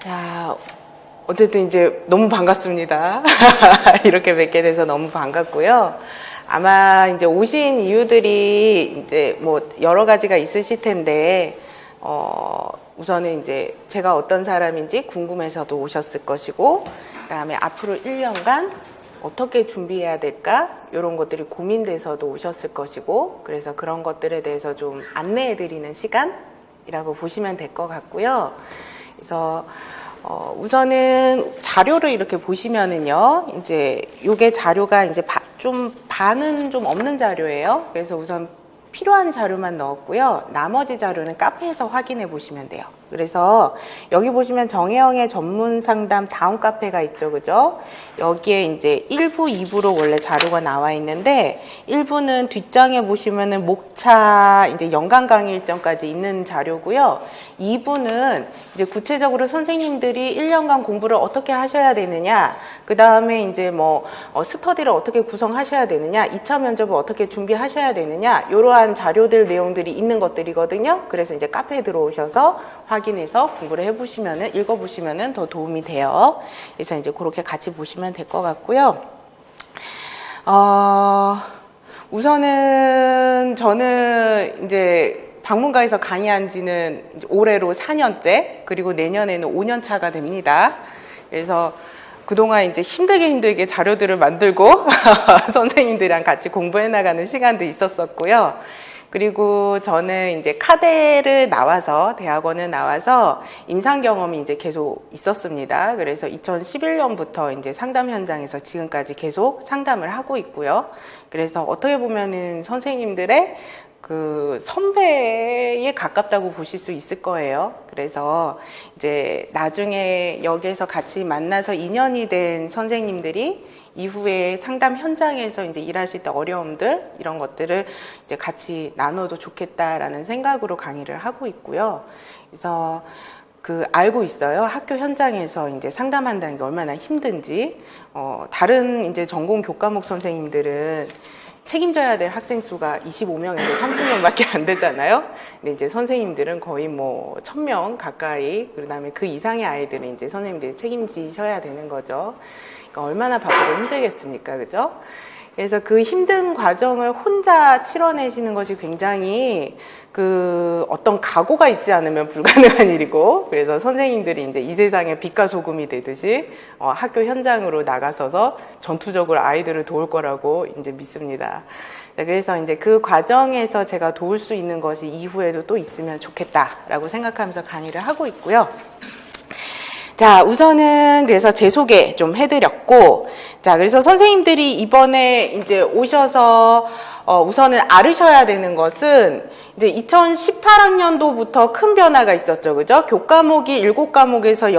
자, 어쨌든 이제 너무 반갑습니다. 이렇게 뵙게 돼서 너무 반갑고요. 아마 이제 오신 이유들이 이제 뭐 여러 가지가 있으실 텐데, 우선은 이제 제가 어떤 사람인지 궁금해서도 오셨을 것이고, 그 다음에 앞으로 1년간 어떻게 준비해야 될까? 이런 것들이 고민돼서도 오셨을 것이고, 그래서 그런 것들에 대해서 좀 안내해 드리는 시간이라고 보시면 될 것 같고요. 그래서 우선은 자료를 이렇게 보시면은요, 이제 요게 자료가 이제 좀 반은 좀 없는 자료예요. 그래서 우선 필요한 자료만 넣었고요. 나머지 자료는 카페에서 확인해 보시면 돼요. 그래서 여기 보시면 정혜영의 전문 상담 다운 카페가 있죠, 그죠? 여기에 이제 1부, 2부로 원래 자료가 나와 있는데, 1부는 뒷장에 보시면은 목차 이제 연간 강의 일정까지 있는 자료고요. 2부는 이제 구체적으로 선생님들이 1년간 공부를 어떻게 하셔야 되느냐, 그 다음에 이제 뭐 스터디를 어떻게 구성하셔야 되느냐, 2차 면접을 어떻게 준비하셔야 되느냐, 이러한 자료들 내용들이 있는 것들이거든요. 그래서 이제 카페에 들어오셔서 확인해서 공부를 해보시면은, 읽어보시면은 더 도움이 돼요. 그래서 이제 그렇게 같이 보시면 될 것 같고요. 우선은 저는 이제 방문가에서 강의한 지는 올해로 4년째, 그리고 내년에는 5년 차가 됩니다. 그래서 그동안 이제 힘들게 자료들을 만들고 선생님들이랑 같이 공부해 나가는 시간도 있었었고요. 그리고 저는 이제 카데를 나와서, 대학원을 나와서 임상 경험이 이제 계속 있었습니다. 그래서 2011년부터 이제 상담 현장에서 지금까지 계속 상담을 하고 있고요. 그래서 어떻게 보면은 선생님들의 그 선배에 가깝다고 보실 수 있을 거예요. 그래서 이제 나중에 여기에서 같이 만나서 인연이 된 선생님들이 이후에 상담 현장에서 이제 일하실 때 어려움들, 이런 것들을 이제 같이 나눠도 좋겠다라는 생각으로 강의를 하고 있고요. 그래서 알고 있어요. 학교 현장에서 이제 상담한다는 게 얼마나 힘든지. 다른 이제 전공 교과목 선생님들은 책임져야 될 학생 수가 25명에서 30명밖에 안 되잖아요. 근데 이제 선생님들은 거의 뭐 1000명 가까이, 그 다음에 그 이상의 아이들은 이제 선생님들이 책임지셔야 되는 거죠. 그러니까 얼마나 바쁘고 힘들겠습니까, 그죠? 그래서 그 힘든 과정을 혼자 치러내시는 것이 굉장히 어떤 각오가 있지 않으면 불가능한 일이고, 그래서 선생님들이 이제 이 세상에 빛과 소금이 되듯이 학교 현장으로 나가서서 전투적으로 아이들을 도울 거라고 이제 믿습니다. 그래서 이제 그 과정에서 제가 도울 수 있는 것이 이후에도 또 있으면 좋겠다라고 생각하면서 강의를 하고 있고요. 자, 우선은 그래서 제 소개 좀 해드렸고, 자, 그래서 선생님들이 이번에 이제 오셔서 우선은 알으셔야 되는 것은 이제 2018학년도부터 큰 변화가 있었죠. 그죠? 교과목이 7과목에서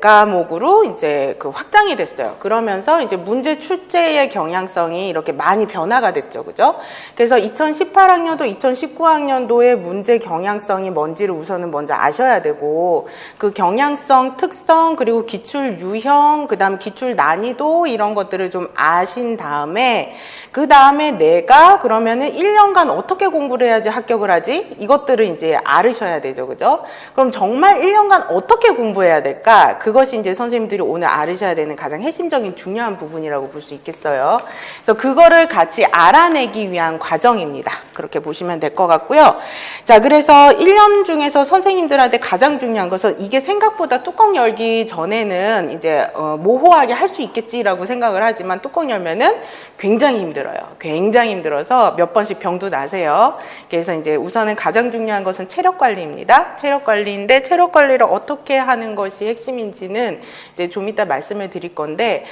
14과목으로 이제 확장이 됐어요. 그러면서 이제 문제 출제의 경향성이 이렇게 많이 변화가 됐죠. 그죠? 그래서 2018학년도, 2019학년도의 문제 경향성이 뭔지를 우선은 먼저 아셔야 되고, 그 경향성, 특성, 그리고 기출 유형, 그 다음에 기출 난이도, 이런 것들을 좀 아신 다음에, 그 다음에 내가 그러면은 1년간 어떻게 공부를 해야지 합격을 하지? 이것들을 이제 알으셔야 되죠. 그죠? 그럼 정말 1년간 어떻게 공부해야 될까? 그것이 이제 선생님들이 오늘 알으셔야 되는 가장 핵심적인 중요한 부분이라고 볼 수 있겠어요. 그래서 그거를 같이 알아내기 위한 과정입니다. 그렇게 보시면 될 것 같고요. 자, 그래서 1년 중에서 선생님들한테 가장 중요한 것은 이게 생각보다 뚜껑 열기 전에는 이제 모호하게 할 수 있겠지라고 생각을 하지만 뚜껑 열면은 굉장히 힘들어요. 굉장히 힘들어서 몇 번씩 병도 나세요. 그래서 이제 우선은 가장 중요한 것은 체력 관리입니다. 체력 관리인데 체력 관리를 어떻게 하는 것이 핵심인지는 이제 좀 이따 말씀을 드릴 건데,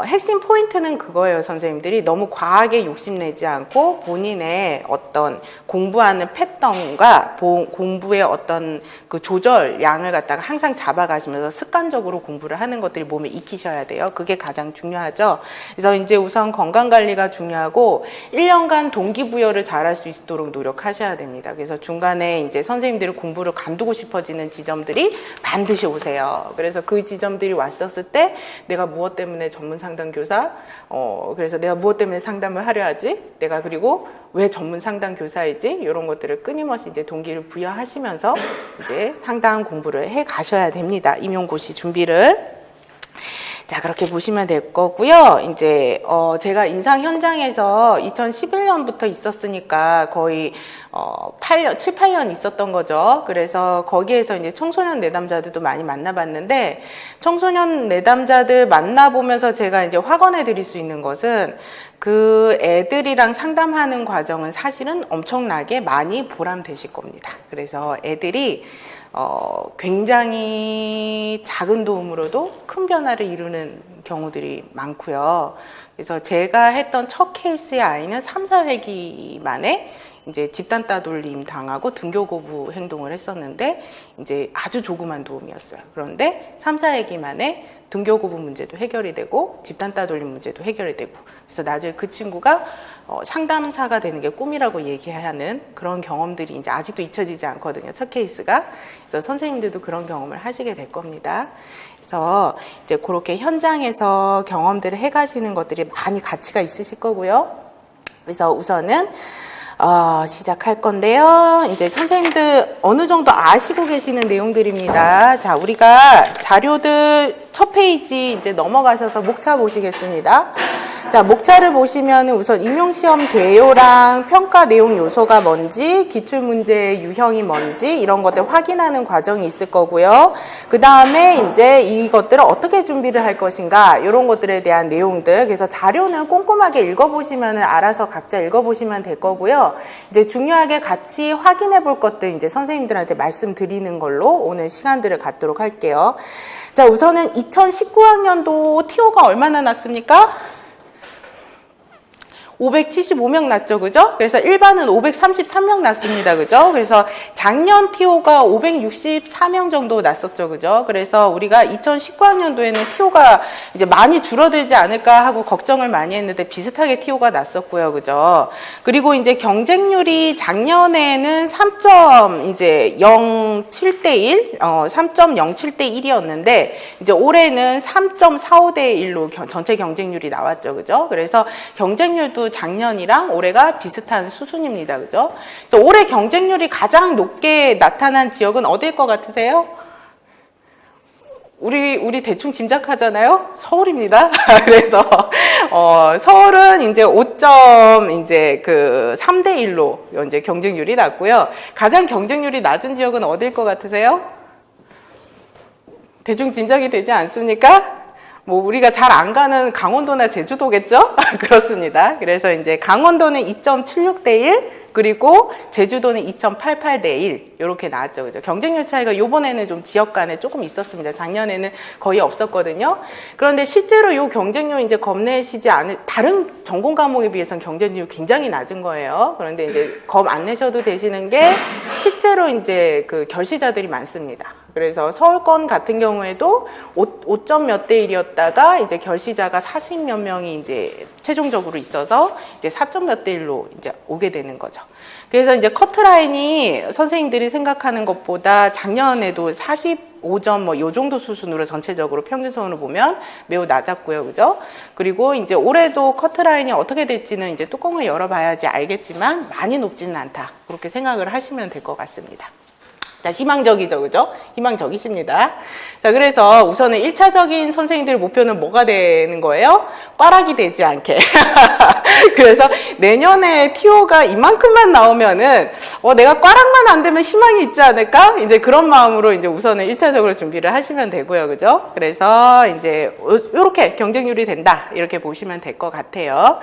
핵심 포인트는 그거예요. 선생님들이 너무 과하게 욕심내지 않고 본인의 어떤 공부하는 패턴과 공부의 어떤 그 조절량을 갖다가 항상 잡아가시면서 습관적으로 공부를 하는 것들이 몸에 익히셔야 돼요. 그게 가장 중요하죠. 그래서 이제 우선 건강 관리가 중요하고 1년간 상당한 동기부여를 잘할 수 있도록 노력하셔야 됩니다. 그래서 중간에 이제 선생님들이 공부를 관두고 싶어지는 지점들이 반드시 오세요. 그래서 그 지점들이 왔었을 때 내가 무엇 때문에 전문 상담교사, 그래서 내가 무엇 때문에 상담을 하려 하지? 내가 그리고 왜 전문 상담교사이지? 이런 것들을 끊임없이 이제 동기를 부여하시면서 이제 상담 공부를 해 가셔야 됩니다. 임용고시 준비를. 자, 그렇게 보시면 될 거고요. 이제 제가 인상 현장에서 2011년부터 있었으니까 거의 7, 8년 있었던 거죠. 그래서 거기에서 이제 청소년 내담자들도 많이 만나봤는데, 청소년 내담자들 만나보면서 제가 이제 확언해 드릴 수 있는 것은, 그 애들이랑 상담하는 과정은 사실은 엄청나게 많이 보람되실 겁니다. 그래서 애들이 굉장히 작은 도움으로도 큰 변화를 이루는 경우들이 많고요. 그래서 제가 했던 첫 케이스의 아이는 3, 4회기 만에 이제 집단 따돌림 당하고 등교 거부 행동을 했었는데, 이제 아주 조그만 도움이었어요. 그런데 3, 4회기 만에 등교 거부 문제도 해결이 되고 집단 따돌림 문제도 해결이 되고, 그래서 나중에 그 친구가 상담사가 되는 게 꿈이라고 얘기하는 그런 경험들이 이제 아직도 잊혀지지 않거든요. 첫 케이스가. 그래서 선생님들도 그런 경험을 하시게 될 겁니다. 그래서 이제 그렇게 현장에서 경험들을 해가시는 것들이 많이 가치가 있으실 거고요. 그래서 우선은 시작할 건데요. 이제 선생님들 어느 정도 아시고 계시는 내용들입니다. 자, 우리가 자료들 첫 페이지 이제 넘어가셔서 목차 보시겠습니다. 자, 목차를 보시면 우선 임용시험 개요랑 평가 내용 요소가 뭔지, 기출문제의 유형이 뭔지 이런 것들 확인하는 과정이 있을 거고요. 그 다음에 이제 이것들을 어떻게 준비를 할 것인가 이런 것들에 대한 내용들. 그래서 자료는 꼼꼼하게 읽어보시면 알아서 각자 읽어보시면 될 거고요. 이제 중요하게 같이 확인해 볼 것들 이제 선생님들한테 말씀드리는 걸로 오늘 시간들을 갖도록 할게요. 자, 우선은 2019학년도 TO가 얼마나 났습니까? 575명 났죠, 그죠? 그래서 일반은 533명 났습니다, 그죠? 그래서 작년 TO가 564명 정도 났었죠, 그죠? 그래서 우리가 2019학년도에는 TO가 이제 많이 줄어들지 않을까 하고 걱정을 많이 했는데 비슷하게 TO가 났었고요, 그죠? 그리고 이제 경쟁률이 작년에는 3.07대 1, 3.07대 1이었는데 이제 올해는 3.45대 1로 전체 경쟁률이 나왔죠, 그죠? 그래서 경쟁률도 작년이랑 올해가 비슷한 수준입니다. 그죠? 올해 경쟁률이 가장 높게 나타난 지역은 어디일 것 같으세요? 우리 대충 짐작하잖아요. 서울입니다. 그래서 서울은 이제 3대 1로 이제 경쟁률이 낮고요. 가장 경쟁률이 낮은 지역은 어디일 것 같으세요? 대충 짐작이 되지 않습니까? 뭐 우리가 잘 안 가는 강원도나 제주도겠죠? 그렇습니다. 그래서 이제 강원도는 2.76대 1, 그리고 제주도는 2.88대 1 이렇게 나왔죠. 그죠? 경쟁률 차이가 요번에는 좀 지역 간에 조금 있었습니다. 작년에는 거의 없었거든요. 그런데 실제로 이 경쟁률 이제 겁내시지 않을 다른 전공 과목에 비해서는 경쟁률이 굉장히 낮은 거예요. 그런데 이제 겁 안 내셔도 되시는 게 실제로 이제 그 결시자들이 많습니다. 그래서 서울권 같은 경우에도 5점 몇 대 1이었다가 이제 결시자가 40몇 명이 이제 최종적으로 있어서 이제 4점 몇 대 1로 이제 오게 되는 거죠. 그래서 이제 커트라인이 선생님들이 생각하는 것보다 작년에도 45점 뭐 요 정도 수준으로 전체적으로 평균선으로 보면 매우 낮았고요. 그죠? 그리고 이제 올해도 커트라인이 어떻게 될지는 이제 뚜껑을 열어봐야지 알겠지만 많이 높지는 않다. 그렇게 생각을 하시면 될 것 같습니다. 자, 희망적이죠, 그죠? 희망적이십니다. 자, 그래서 우선은 1차적인 선생님들 목표는 뭐가 되는 거예요? 꽈락이 되지 않게. 그래서 내년에 TO가 이만큼만 나오면은, 내가 꽈락만 안 되면 희망이 있지 않을까? 이제 그런 마음으로 이제 우선은 1차적으로 준비를 하시면 되고요, 그죠? 그래서 이제, 요렇게 경쟁률이 된다. 이렇게 보시면 될 것 같아요.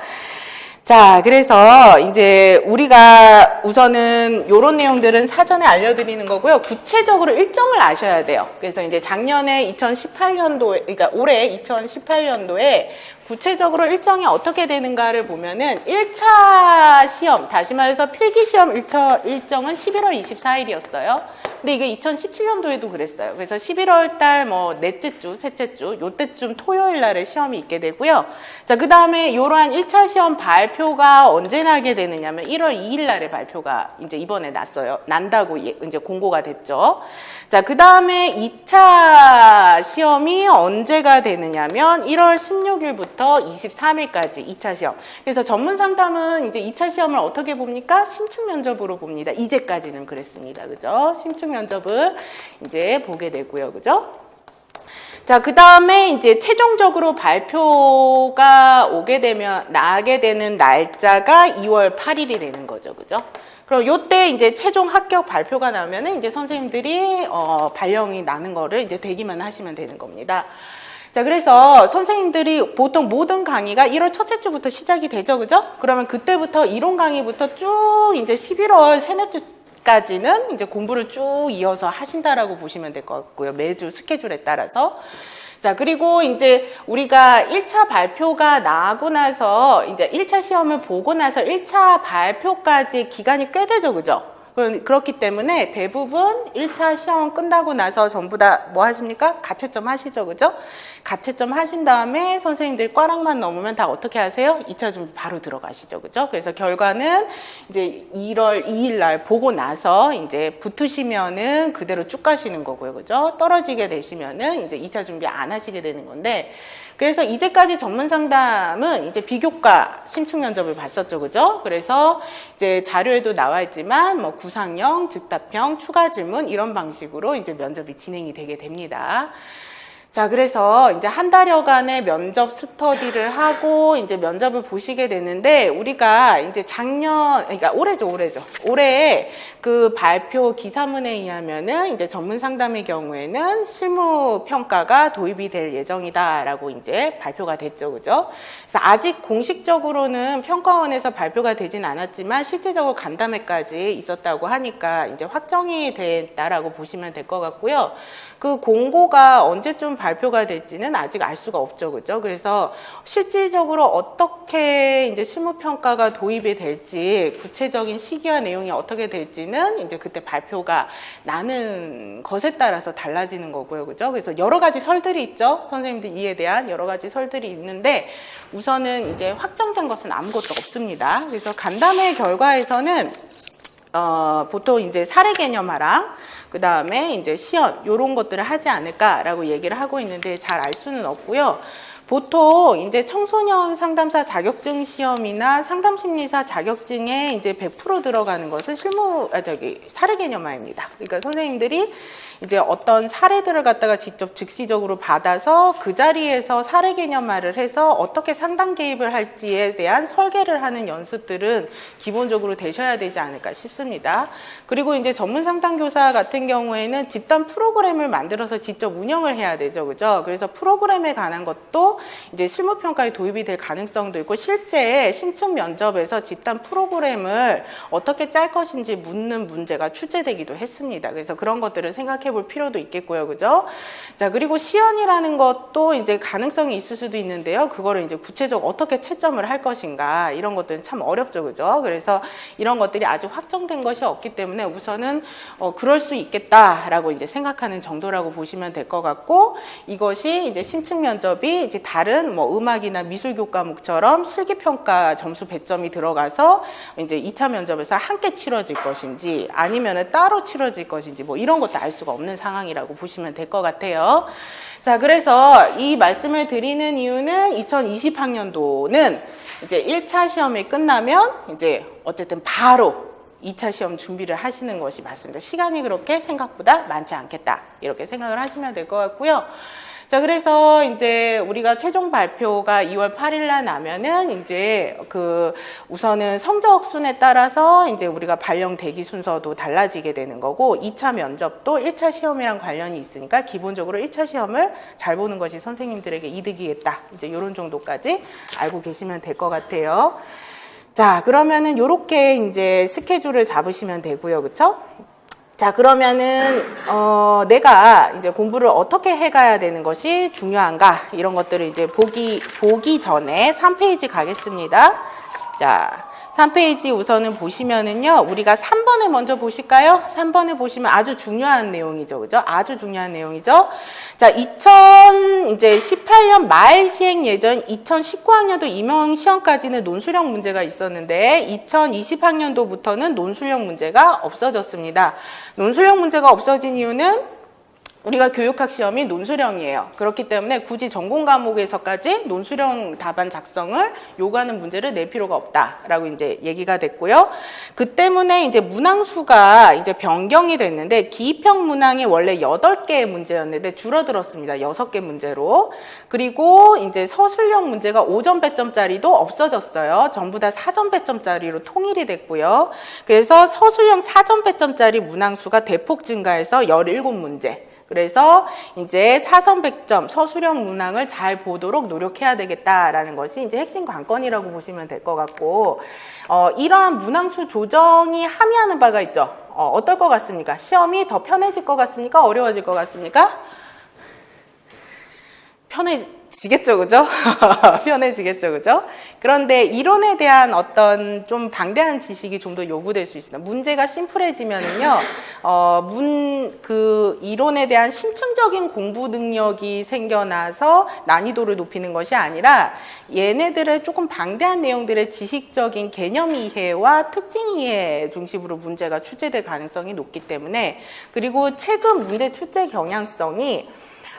자, 그래서 이제 우리가 우선은 요런 내용들은 사전에 알려드리는 거고요. 구체적으로 일정을 아셔야 돼요. 그래서 이제 작년에 2018년도에, 그러니까 올해 2018년도에 구체적으로 일정이 어떻게 되는가를 보면은 1차 시험, 다시 말해서 필기시험 일정은 11월 24일이었어요. 근데 이게 2017년도에도 그랬어요. 그래서 11월 달 뭐 넷째 주, 셋째 주, 요때쯤 토요일 날에 시험이 있게 되고요. 자, 그 다음에 이러한 1차 시험 발표가 언제 나게 되느냐면 1월 2일 날에 발표가 이제 이번에 난다고 이제 공고가 됐죠. 자, 그 다음에 2차 시험이 언제가 되느냐면 1월 16일부터 23일까지 2차 시험. 그래서 전문 상담은 이제 2차 시험을 어떻게 봅니까? 심층 면접으로 봅니다. 이제까지는 그랬습니다. 그죠? 심층 면접을 이제 보게 되고요. 그죠? 자, 그 다음에 이제 최종적으로 발표가 나게 되는 날짜가 2월 8일이 되는 거죠. 그죠? 그럼 요때 이제 최종 합격 발표가 나면은 이제 선생님들이 발령이 나는 거를 이제 대기만 하시면 되는 겁니다. 자, 그래서 선생님들이 보통 모든 강의가 1월 첫째 주부터 시작이 되죠. 그죠? 그러면 그때부터 이론 강의부터 쭉 이제 11월 세네 주까지는 이제 공부를 쭉 이어서 하신다라고 보시면 될 것 같고요. 매주 스케줄에 따라서. 자, 그리고 이제 우리가 1차 발표가 나고 나서 이제 1차 시험을 보고 나서 1차 발표까지 기간이 꽤 되죠. 그죠? 그렇기 때문에 대부분 1차 시험 끝나고 나서 전부 다 뭐 하십니까? 가채점 하시죠. 그죠? 가채점 하신 다음에 선생님들이 꽈락만 넘으면 다 어떻게 하세요? 2차 준비 바로 들어가시죠. 그죠? 그래서 결과는 이제 1월 2일 날 보고 나서 이제 붙으시면은 그대로 쭉 가시는 거고요. 그죠? 떨어지게 되시면은 이제 2차 준비 안 하시게 되는 건데, 그래서 이제까지 전문 상담은 이제 비교과 심층 면접을 봤었죠. 그죠? 그래서 이제 자료에도 나와 있지만 뭐 구상형, 즉답형, 추가 질문 이런 방식으로 이제 면접이 진행이 되게 됩니다. 자, 그래서 이제 한 달여간의 면접 스터디를 하고 이제 면접을 보시게 되는데, 우리가 이제 그러니까 올해죠. 올해 그 발표 기사문에 의하면은 이제 전문 상담의 경우에는 실무 평가가 도입이 될 예정이다라고 이제 발표가 됐죠. 그죠? 그래서 아직 공식적으로는 평가원에서 발표가 되진 않았지만 실제적으로 간담회까지 있었다고 하니까 이제 확정이 됐다라고 보시면 될 것 같고요. 그 공고가 언제쯤 발표가 될지는 아직 알 수가 없죠. 그죠? 그래서 실질적으로 어떻게 이제 실무평가가 도입이 될지, 구체적인 시기와 내용이 어떻게 될지는 이제 그때 발표가 나는 것에 따라서 달라지는 거고요. 그죠? 그래서 여러 가지 설들이 있죠. 선생님들 이에 대한 여러 가지 설들이 있는데, 우선은 이제 확정된 것은 아무것도 없습니다. 그래서 간담회 결과에서는 보통 이제 사례 개념화랑 그 다음에 이제 시연 요런 것들을 하지 않을까라고 얘기를 하고 있는데 잘 알 수는 없고요. 보통 이제 청소년 상담사 자격증 시험이나 상담심리사 자격증에 이제 100% 들어가는 것은 사례 개념화입니다. 그러니까 선생님들이 이제 어떤 사례들을 갖다가 직접 즉시적으로 받아서 그 자리에서 사례 개념화를 해서 어떻게 상담 개입을 할지에 대한 설계를 하는 연습들은 기본적으로 되셔야 되지 않을까 싶습니다. 그리고 이제 전문 상담교사 같은 경우에는 집단 프로그램을 만들어서 직접 운영을 해야 되죠. 그죠? 그래서 프로그램에 관한 것도 이제 실무평가에 도입이 될 가능성도 있고, 실제 심층 면접에서 집단 프로그램을 어떻게 짤 것인지 묻는 문제가 출제되기도 했습니다. 그래서 그런 것들을 생각해 볼 필요도 있겠고요. 그죠? 자, 그리고 시연이라는 것도 이제 가능성이 있을 수도 있는데요. 그거를 이제 구체적으로 어떻게 채점을 할 것인가, 이런 것들은 참 어렵죠. 그죠? 그래서 이런 것들이 아직 확정된 것이 없기 때문에 우선은 그럴 수 있겠다라고 이제 생각하는 정도라고 보시면 될 것 같고, 이것이 이제 심층 면접이 이제 다른 뭐 음악이나 미술 교과목처럼 실기평가 점수 배점이 들어가서 이제 2차 면접에서 함께 치러질 것인지 아니면은 따로 치러질 것인지 뭐 이런 것도 알 수가 없는 상황이라고 보시면 될 것 같아요. 자, 그래서 이 말씀을 드리는 이유는 2020학년도는 이제 1차 시험이 끝나면 이제 어쨌든 바로 2차 시험 준비를 하시는 것이 맞습니다. 시간이 그렇게 생각보다 많지 않겠다, 이렇게 생각을 하시면 될 것 같고요. 자, 그래서 이제 우리가 최종 발표가 2월 8일 날 나면은 이제 우선은 성적 순에 따라서 이제 우리가 발령 대기 순서도 달라지게 되는 거고, 2차 면접도 1차 시험이랑 관련이 있으니까 기본적으로 1차 시험을 잘 보는 것이 선생님들에게 이득이겠다, 이제 이런 정도까지 알고 계시면 될 것 같아요. 자, 그러면은 요렇게 이제 스케줄을 잡으시면 되고요. 그쵸? 자, 그러면은 내가 이제 공부를 어떻게 해가야 되는 것이 중요한가, 이런 것들을 이제 보기 전에 3페이지 가겠습니다. 자, 3페이지 우선은 보시면은요, 우리가 3번을 먼저 보실까요? 3번을 보시면 아주 중요한 내용이죠. 그죠? 아주 중요한 내용이죠. 자, 2018년 말 시행 예정 2019학년도 임용 시험까지는 논술형 문제가 있었는데 2020학년도부터는 논술형 문제가 없어졌습니다. 논술형 문제가 없어진 이유는 우리가 교육학 시험이 논술형이에요. 그렇기 때문에 굳이 전공 과목에서까지 논술형 답안 작성을 요구하는 문제를 낼 필요가 없다라고 이제 얘기가 됐고요. 그 때문에 이제 문항수가 이제 변경이 됐는데 기입형 문항이 원래 8개의 문제였는데 줄어들었습니다. 6개 문제로. 그리고 이제 서술형 문제가 5점 배점짜리도 없어졌어요. 전부 다 4점 배점짜리로 통일이 됐고요. 그래서 서술형 4점 배점짜리 문항수가 대폭 증가해서 17문제. 그래서 이제 4점 100점 서술형 문항을 잘 보도록 노력해야 되겠다라는 것이 이제 핵심 관건이라고 보시면 될 것 같고, 이러한 문항수 조정이 함의하는 바가 있죠. 어떨 것 같습니까? 시험이 더 편해질 것 같습니까? 어려워질 것 같습니까? 편해지겠죠, 그죠? 편해지겠죠, 그죠? 그런데 이론에 대한 어떤 좀 방대한 지식이 좀 더 요구될 수 있습니다. 문제가 심플해지면은요, 이론에 대한 심층적인 공부 능력이 생겨나서 난이도를 높이는 것이 아니라 얘네들의 조금 방대한 내용들의 지식적인 개념 이해와 특징 이해 중심으로 문제가 출제될 가능성이 높기 때문에, 그리고 최근 문제 출제 경향성이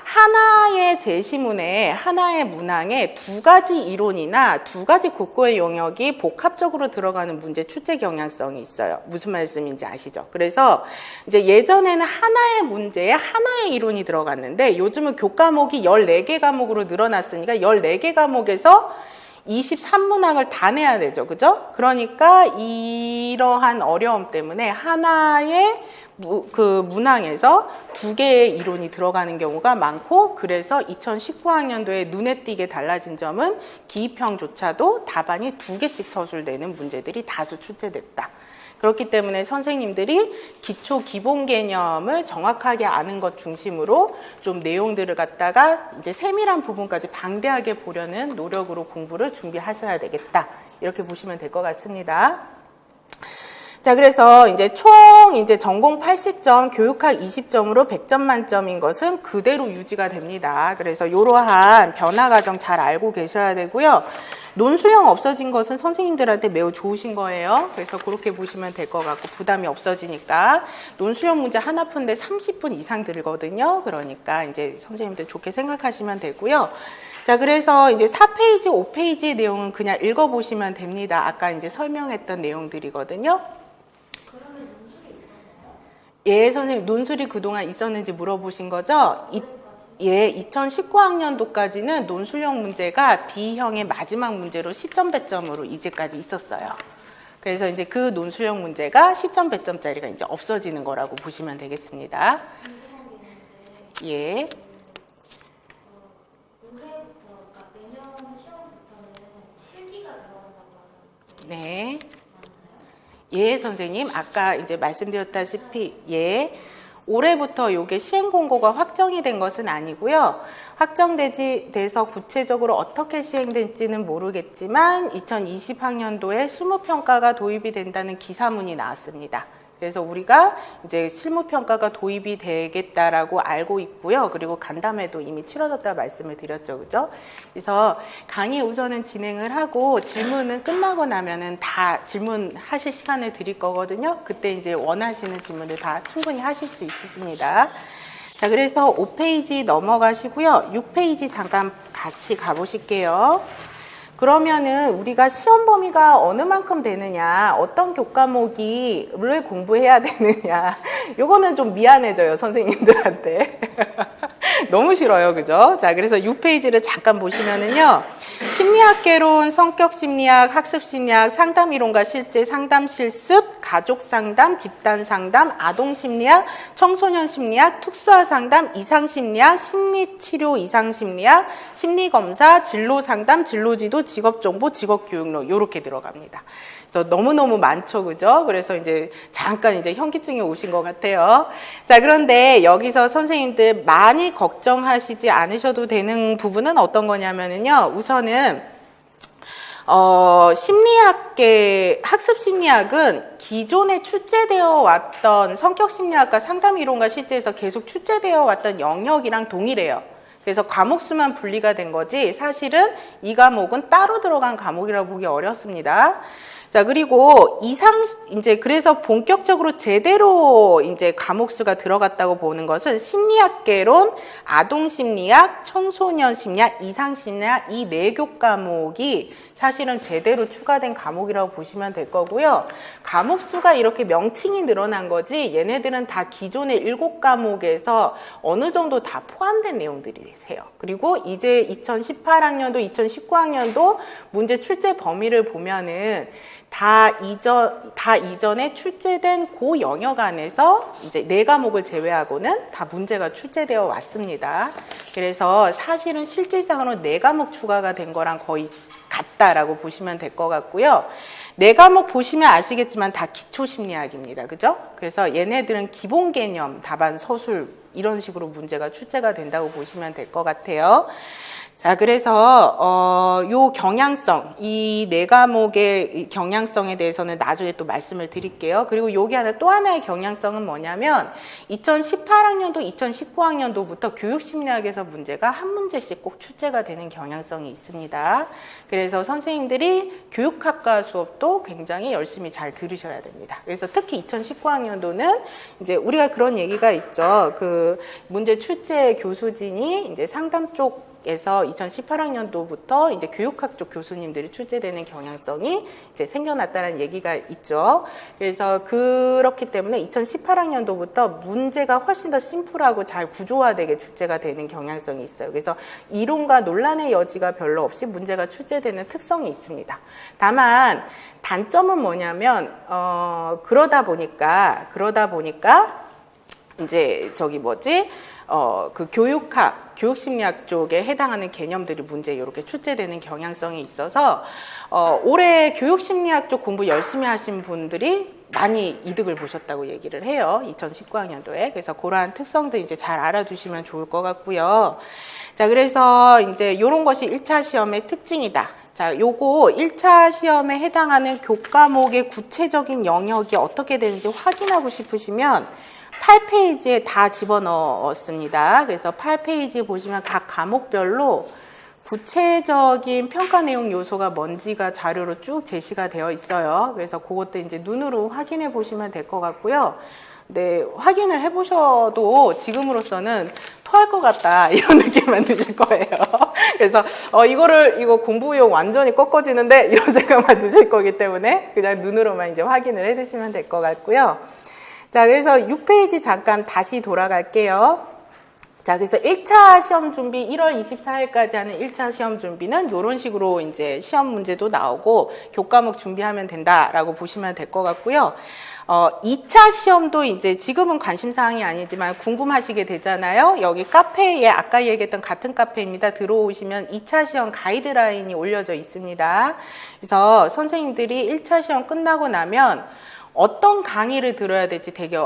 하나의 제시문에 하나의 문항에 2가지 이론이나 2가지 국고의 영역이 복합적으로 들어가는 문제 출제 경향성이 있어요. 무슨 말씀인지 아시죠? 그래서 이제 예전에는 하나의 문제에 하나의 이론이 들어갔는데 요즘은 교과목이 14개 과목으로 늘어났으니까 14개 과목에서 23문항을 다 내야 되죠. 그죠? 그러니까 이러한 어려움 때문에 하나의 문항에서 2개의 이론이 들어가는 경우가 많고, 그래서 2019학년도에 눈에 띄게 달라진 점은 기입형조차도 답안이 2개씩 서술되는 문제들이 다수 출제됐다. 그렇기 때문에 선생님들이 기초 기본 개념을 정확하게 아는 것 중심으로 좀 내용들을 갖다가 이제 세밀한 부분까지 방대하게 보려는 노력으로 공부를 준비하셔야 되겠다. 이렇게 보시면 될 것 같습니다. 자, 그래서 이제 총 이제 전공 80점, 교육학 20점으로 100점 만점인 것은 그대로 유지가 됩니다. 그래서 이러한 변화 과정 잘 알고 계셔야 되고요. 논술형 없어진 것은 선생님들한테 매우 좋으신 거예요. 그래서 그렇게 보시면 될 것 같고, 부담이 없어지니까. 논술형 문제 하나 푸는데 30분 이상 들거든요. 그러니까 이제 선생님들 좋게 생각하시면 되고요. 자, 그래서 이제 4페이지, 5페이지의 내용은 그냥 읽어보시면 됩니다. 아까 이제 설명했던 내용들이거든요. 예, 선생님, 논술이 그동안 있었는지 물어보신 거죠? 예, 2019학년도까지는 논술형 문제가 B형의 마지막 문제로 시점 배점으로 이제까지 있었어요. 그래서 이제 그 논술형 문제가 시점 배점짜리가 이제 없어지는 거라고 보시면 되겠습니다. 예. 올해부터, 그러니까 내년 시험부터는 실기가 들어간다고 하는데. 네. 예, 선생님. 아까 이제 말씀드렸다시피, 예. 올해부터 요게 시행 공고가 확정이 된 것은 아니고요. 돼서 구체적으로 어떻게 시행될지는 모르겠지만 2020학년도에 실무평가가 도입이 된다는 기사문이 나왔습니다. 그래서 우리가 이제 실무평가가 도입이 되겠다라고 알고 있고요. 그리고 간담회도 이미 치러졌다고 말씀을 드렸죠. 그죠? 그래서 강의 우선은 진행을 하고 질문은 끝나고 나면은 다 질문하실 시간을 드릴 거거든요. 그때 이제 원하시는 질문을 다 충분히 하실 수 있으십니다. 자, 그래서 5페이지 넘어가시고요. 6페이지 잠깐 같이 가보실게요. 그러면은 우리가 시험 범위가 어느 만큼 되느냐, 어떤 교과목을 공부해야 되느냐, 요거는 좀 미안해져요, 선생님들한테. 너무 싫어요, 그죠? 자, 그래서 6페이지를 잠깐 보시면은요, 심리학개론, 성격심리학, 학습심리학, 상담이론과 실제, 상담 실습, 가족상담, 집단상담, 아동심리학, 청소년심리학, 특수화상담, 이상심리학, 심리치료 이상심리학, 심리검사, 진로상담, 진로지도, 직업정보, 직업교육론 요렇게 들어갑니다. 그래서 너무너무 많죠, 그죠? 그래서 이제 잠깐 이제 현기증이 오신 것 같아요. 자, 그런데 여기서 선생님들 많이 걱정하시지 않으셔도 되는 부분은 어떤 거냐면요. 우선은 학습 심리학은 기존에 출제되어 왔던 성격 심리학과 상담 이론과 실제에서 계속 출제되어 왔던 영역이랑 동일해요. 그래서 과목 수만 분리가 된 거지 사실은 이 과목은 따로 들어간 과목이라고 보기 어렵습니다. 자, 그리고 그래서 본격적으로 제대로 이제 과목 수가 들어갔다고 보는 것은 심리학개론, 아동심리학, 청소년 심리학, 이상심리학 이 4교 과목이 사실은 제대로 추가된 과목이라고 보시면 될 거고요. 과목 수가 이렇게 명칭이 늘어난 거지 얘네들은 다 기존의 7과목에서 어느 정도 다 포함된 내용들이세요. 그리고 이제 2018학년도, 2019학년도 문제 출제 범위를 보면은 다 이전에 출제된 그 영역 안에서 이제 4과목을 제외하고는 다 문제가 출제되어 왔습니다. 그래서 사실은 실질상으로 4과목 추가가 된 거랑 거의 같다라고 보시면 될 것 같고요. 4과목 보시면 아시겠지만 다 기초심리학입니다. 그죠? 그래서 얘네들은 기본 개념, 답안, 서술 이런 식으로 문제가 출제가 된다고 보시면 될 것 같아요. 자, 그래서 요 경향성, 이 4과목의 경향성에 대해서는 나중에 또 말씀을 드릴게요. 그리고 여기 또 하나의 경향성은 뭐냐면 2018학년도, 2019학년도부터 교육심리학에서 문제가 한 문제씩 꼭 출제가 되는 경향성이 있습니다. 그래서 선생님들이 교육학과 수업도 굉장히 열심히 잘 들으셔야 됩니다. 그래서 특히 2019학년도는 이제 우리가 그런 얘기가 있죠. 그 문제 출제 교수진이 이제 상담 쪽에서 2018학년도부터 이제 교육학 쪽 교수님들이 출제되는 경향성이 이제 생겨났다는 얘기가 있죠. 그래서 그렇기 때문에 2018학년도부터 문제가 훨씬 더 심플하고 잘 구조화되게 출제가 되는 경향성이 있어요. 그래서 이론과 논란의 여지가 별로 없이 문제가 출제되는 특성이 있습니다. 다만 단점은 뭐냐면 그러다 보니까 이제 그 교육심리학 쪽에 해당하는 개념들이 문제에 이렇게 출제되는 경향성이 있어서 올해 교육심리학 쪽 공부 열심히 하신 분들이 많이 이득을 보셨다고 얘기를 해요. 2019학년도에. 그래서 그러한 특성들 이제 잘 알아두시면 좋을 것 같고요. 자, 그래서 이제 이런 것이 1차 시험의 특징이다. 자, 요거 1차 시험에 해당하는 교과목의 구체적인 영역이 어떻게 되는지 확인하고 싶으시면 8페이지에 다 집어넣었습니다. 그래서 8페이지에 보시면 각 과목별로 구체적인 평가 내용 요소가 뭔지가 자료로 쭉 제시가 되어 있어요. 그래서 그것도 이제 눈으로 확인해 보시면 될 것 같고요. 네, 확인을 해보셔도 지금으로서는 토할 것 같다 이런 느낌만 드실 거예요. 그래서 이거 공부용 완전히 꺾어지는데 이런 생각만 드실 거기 때문에 그냥 눈으로만 이제 확인을 해두시면 될 것 같고요. 자, 그래서 6페이지 잠깐 다시 돌아갈게요. 자, 그래서 1차 시험 준비 1월 24일까지 하는 1차 시험 준비는 이런 식으로 이제 시험 문제도 나오고 교과목 준비하면 된다라고 보시면 될 것 같고요. 2차 시험도 이제 지금은 관심사항이 아니지만 궁금하시게 되잖아요. 여기 카페에 아까 얘기했던 같은 카페입니다. 들어오시면 2차 시험 가이드라인이 올려져 있습니다. 그래서 선생님들이 1차 시험 끝나고 나면 어떤 강의를 들어야 될지 되게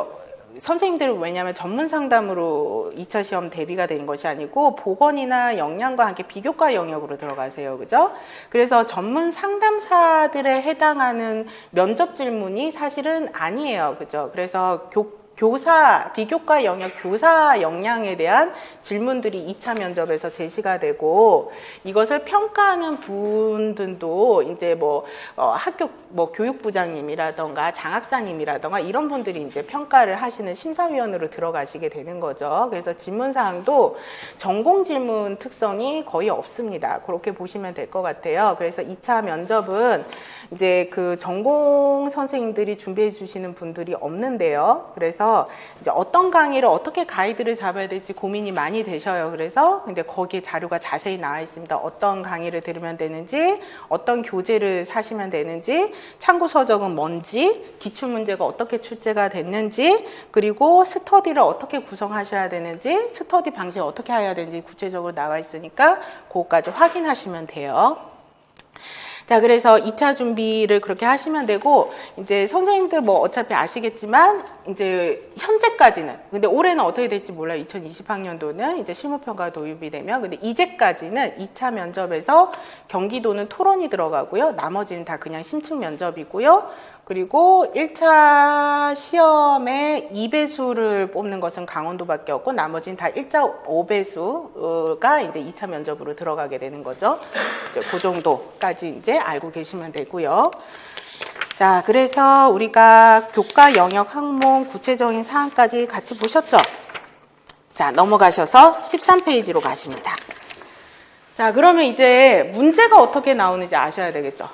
선생님들은 왜냐하면 전문 상담으로 2차 시험 대비가 되는 것이 아니고 보건이나 영양과 함께 비교과 영역으로 들어가세요. 그죠? 그래서 전문 상담사들에 해당하는 면접 질문이 사실은 아니에요. 그죠? 그래서 비교과 영역 교사 역량에 대한 질문들이 2차 면접에서 제시가 되고 이것을 평가하는 분들도 이제 학교 교육부장님이라던가 장학사님이라던가 이런 분들이 이제 평가를 하시는 심사위원으로 들어가시게 되는 거죠. 그래서 질문사항도 전공 질문 특성이 거의 없습니다. 그렇게 보시면 될 것 같아요. 그래서 2차 면접은 이제 그 전공 선생님들이 준비해 주시는 분들이 없는데요. 그래서 이제 어떤 강의를 어떻게 가이드를 잡아야 될지 고민이 많이 되셔요. 그래서 근데 거기에 자료가 자세히 나와 있습니다. 어떤 강의를 들으면 되는지, 어떤 교재를 사시면 되는지, 참고 서적은 뭔지, 기출 문제가 어떻게 출제가 됐는지, 그리고 스터디를 어떻게 구성하셔야 되는지, 스터디 방식을 어떻게 해야 되는지 구체적으로 나와 있으니까 그것까지 확인하시면 돼요. 자, 그래서 2차 준비를 그렇게 하시면 되고, 이제 선생님들 뭐 어차피 아시겠지만, 이제 현재까지는, 근데 올해는 어떻게 될지 몰라요. 2020학년도는 이제 실무평가 도입이 되면, 근데 이제까지는 2차 면접에서 경기도는 토론이 들어가고요. 나머지는 다 그냥 심층 면접이고요. 그리고 1차 시험에 2배수를 뽑는 것은 강원도밖에 없고 나머지는 다 1.5배수가 이제 2차 면접으로 들어가게 되는 거죠. 이제 그 정도까지 이제 알고 계시면 되고요. 자, 그래서 우리가 교과 영역 항목 구체적인 사항까지 같이 보셨죠? 자, 넘어가셔서 13페이지로 가십니다. 자, 그러면 이제 문제가 어떻게 나오는지 아셔야 되겠죠?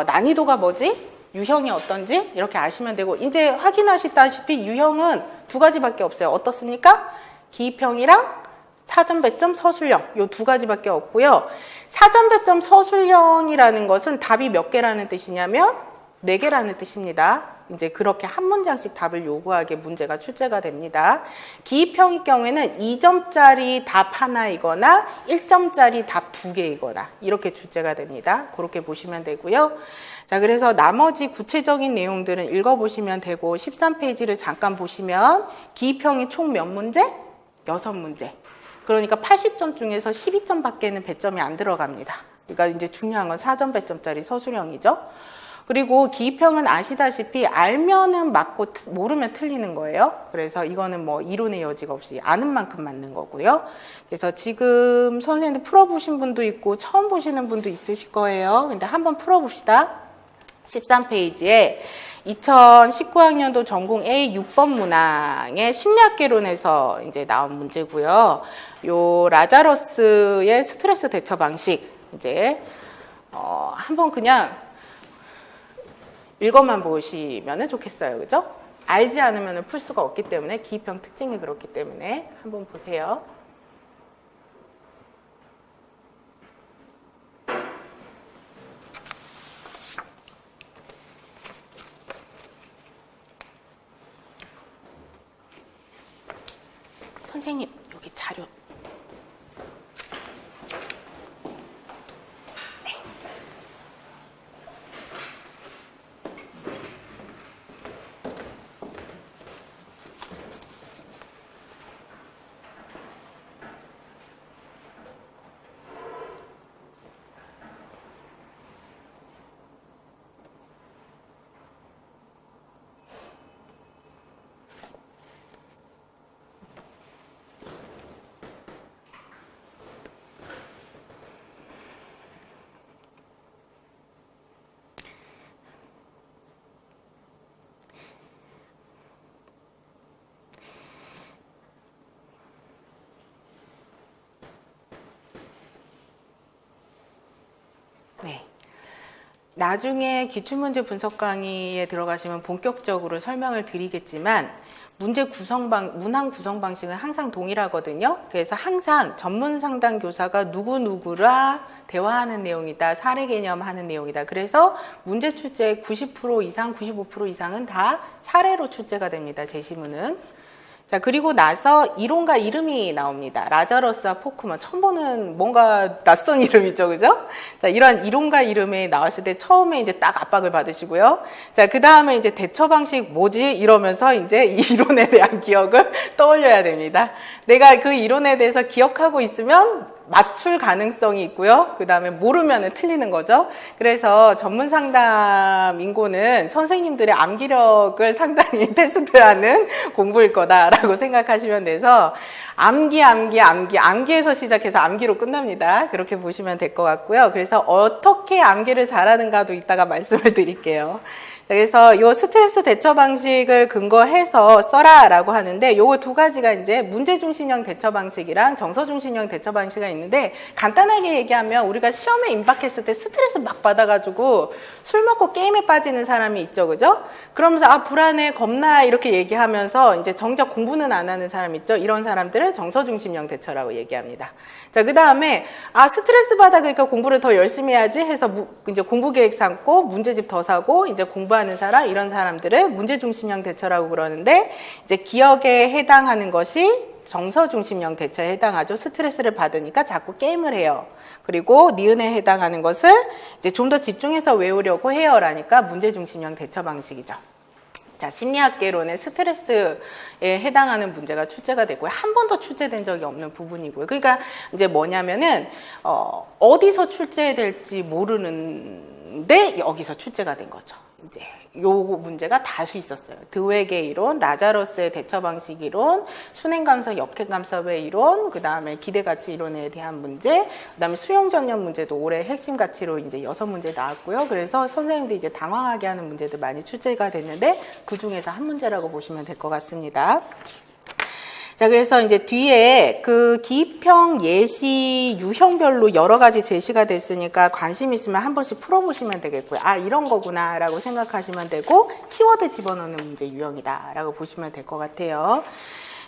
난이도가 뭐지? 유형이 어떤지 이렇게 아시면 되고, 이제 확인하시다시피 유형은 두 가지밖에 없어요. 어떻습니까? 기입형이랑 사전 배점 서술형, 요 두 가지밖에 없고요. 사전 배점 서술형이라는 것은 답이 몇 개라는 뜻이냐면 4개라는 뜻입니다. 이제 그렇게 한 문장씩 답을 요구하게 문제가 출제가 됩니다. 기입형의 경우에는 2점짜리 답 하나이거나 1점짜리 답 2개이거나 이렇게 출제가 됩니다. 그렇게 보시면 되고요. 자, 그래서 나머지 구체적인 내용들은 읽어보시면 되고, 13페이지를 잠깐 보시면 기입형이 총 몇 문제? 6문제. 그러니까 80점 중에서 12점밖에는 배점이 안 들어갑니다. 그러니까 이제 중요한 건 4점 배점짜리 서술형이죠. 그리고 기입형은 아시다시피 알면은 맞고 모르면 틀리는 거예요. 그래서 이거는 뭐 이론의 여지가 없이 아는 만큼 맞는 거고요. 그래서 지금 선생님들 풀어보신 분도 있고 처음 보시는 분도 있으실 거예요. 근데 한번 풀어봅시다. 13페이지에 2019학년도 전공 A 6번 문항의 심리학개론에서 이제 나온 문제고요. 요 라자러스의 스트레스 대처 방식 이제 한번 그냥 읽어만 보시면 좋겠어요. 그죠? 알지 않으면 풀 수가 없기 때문에, 기입형 특징이 그렇기 때문에 한번 보세요. 선생님, 여기 자료. 네. 네. 나중에 기출문제 분석 강의에 들어가시면 본격적으로 설명을 드리겠지만, 문제 문항 구성 방식은 항상 동일하거든요. 그래서 항상 전문 상담 교사가 누구누구라 대화하는 내용이다, 사례 개념 하는 내용이다. 그래서 문제 출제 90% 이상, 95% 이상은 다 사례로 출제가 됩니다. 제시문은. 자, 그리고 나서 이론가 이름이 나옵니다. 라자러스와 포크먼. 처음 보는 뭔가 낯선 이름이죠. 그죠? 자, 이런 이론가 이름이 나왔을 때 처음에 이제 딱 압박을 받으시고요. 자, 그 다음에 이제 대처 방식 뭐지? 이러면서 이제 이 이론에 대한 기억을 떠올려야 됩니다. 내가 그 이론에 대해서 기억하고 있으면 맞출 가능성이 있고요. 그 다음에 모르면 틀리는 거죠. 그래서 전문 상담 인고는 선생님들의 암기력을 상당히 테스트하는 공부일 거다라고 생각하시면 돼서 암기에서 시작해서 암기로 끝납니다. 그렇게 보시면 될 것 같고요. 그래서 어떻게 암기를 잘하는가도 이따가 말씀을 드릴게요. 그래서 요 스트레스 대처 방식을 근거해서 써라라고 하는데, 요거 두 가지가 이제 문제 중심형 대처 방식이랑 정서 중심형 대처 방식이 있는데, 간단하게 얘기하면 우리가 시험에 임박했을 때 스트레스 막 받아가지고 술 먹고 게임에 빠지는 사람이 있죠, 그죠? 그러면서 아 불안해, 겁나 이렇게 얘기하면서 이제 정작 공부는 안 하는 사람 있죠. 이런 사람들을 정서 중심형 대처라고 얘기합니다. 자, 그 다음에 아 스트레스 받아 그러니까 공부를 더 열심히 해야지 해서 이제 공부 계획 삼고 문제집 더 사고 이제 공부하는 사람, 이런 사람들을 문제 중심형 대처라고 그러는데, 이제 기억에 해당하는 것이 정서 중심형 대처에 해당하죠. 스트레스를 받으니까 자꾸 게임을 해요. 그리고 니은에 해당하는 것을 이제 좀 더 집중해서 외우려고 해요라니까 문제 중심형 대처 방식이죠. 자, 심리학계론의 스트레스에 해당하는 문제가 출제가 되고요. 한 번도 출제된 적이 없는 부분이고요. 그러니까 이제 뭐냐면은 어디서 출제될지 모르는데 여기서 출제가 된 거죠. 이제 요 문제가 다수 있었어요. 드웨게 이론, 라자로스의 대처 방식 이론, 순행감사, 역행감사의 이론, 그 다음에 기대가치 이론에 대한 문제, 그 다음에 수용 전형 문제도 올해 핵심 가치로 이제 6문제 나왔고요. 그래서 선생님들이 이제 당황하게 하는 문제들 많이 출제가 됐는데 그 중에서 한 문제라고 보시면 될 것 같습니다. 자, 그래서 이제 뒤에 그 기입형 예시 유형별로 여러 가지 제시가 됐으니까 관심 있으면 한 번씩 풀어보시면 되겠고요. 아, 이런 거구나 라고 생각하시면 되고, 키워드 집어넣는 문제 유형이다 라고 보시면 될 것 같아요.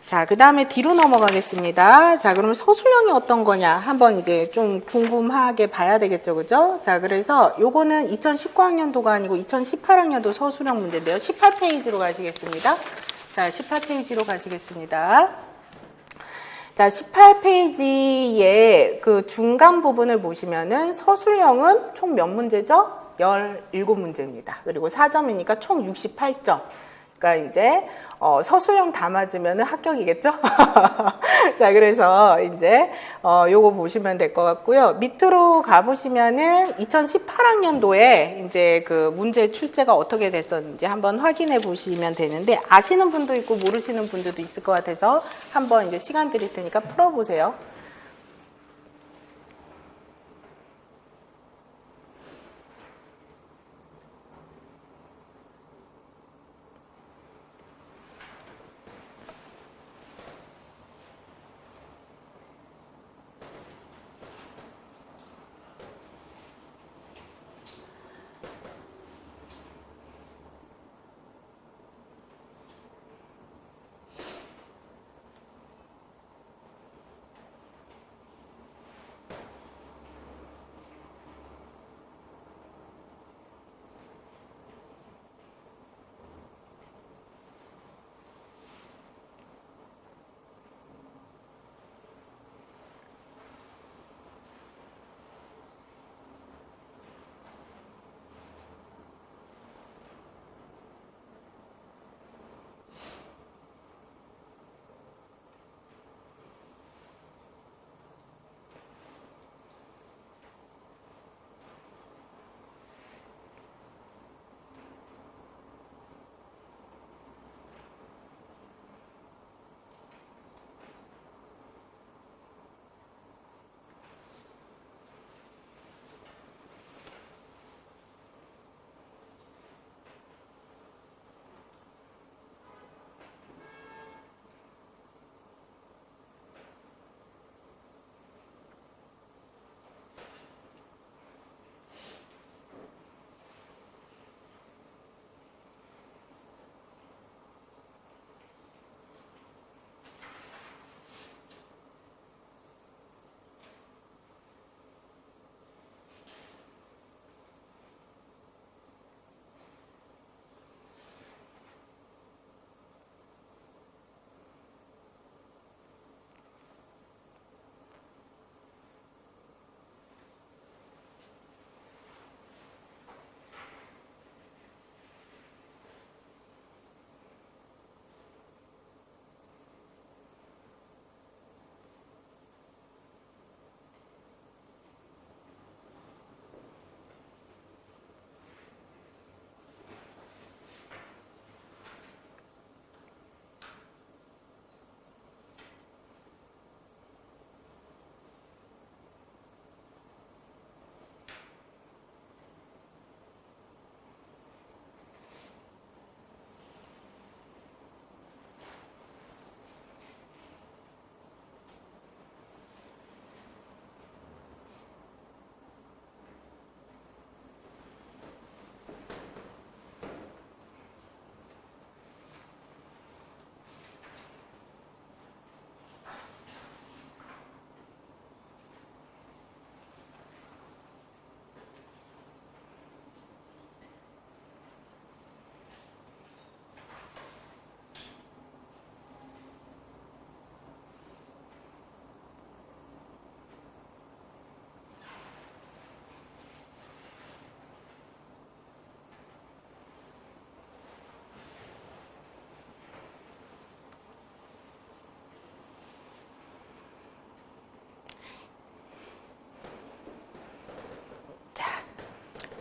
자, 그 다음에 뒤로 넘어가겠습니다. 자, 그러면 서술형이 어떤 거냐 한번 이제 좀 궁금하게 봐야 되겠죠, 그죠? 자, 그래서 요거는 2019학년도가 아니고 2018학년도 서술형 문제인데요. 18페이지로 가시겠습니다. 자, 18페이지로 가시겠습니다. 자, 18페이지의 그 중간 부분을 보시면은 서술형은 총 몇 문제죠? 17문제입니다. 그리고 4점이니까 총 68점. 그러니까 이제 서술형 다 맞으면 합격이겠죠? 자, 그래서 이제 요거 보시면 될 것 같고요. 밑으로 가보시면은 2018학년도에 이제 그 문제 출제가 어떻게 됐었는지 한번 확인해 보시면 되는데, 아시는 분도 있고 모르시는 분들도 있을 것 같아서 한번 이제 시간 드릴 테니까 풀어보세요.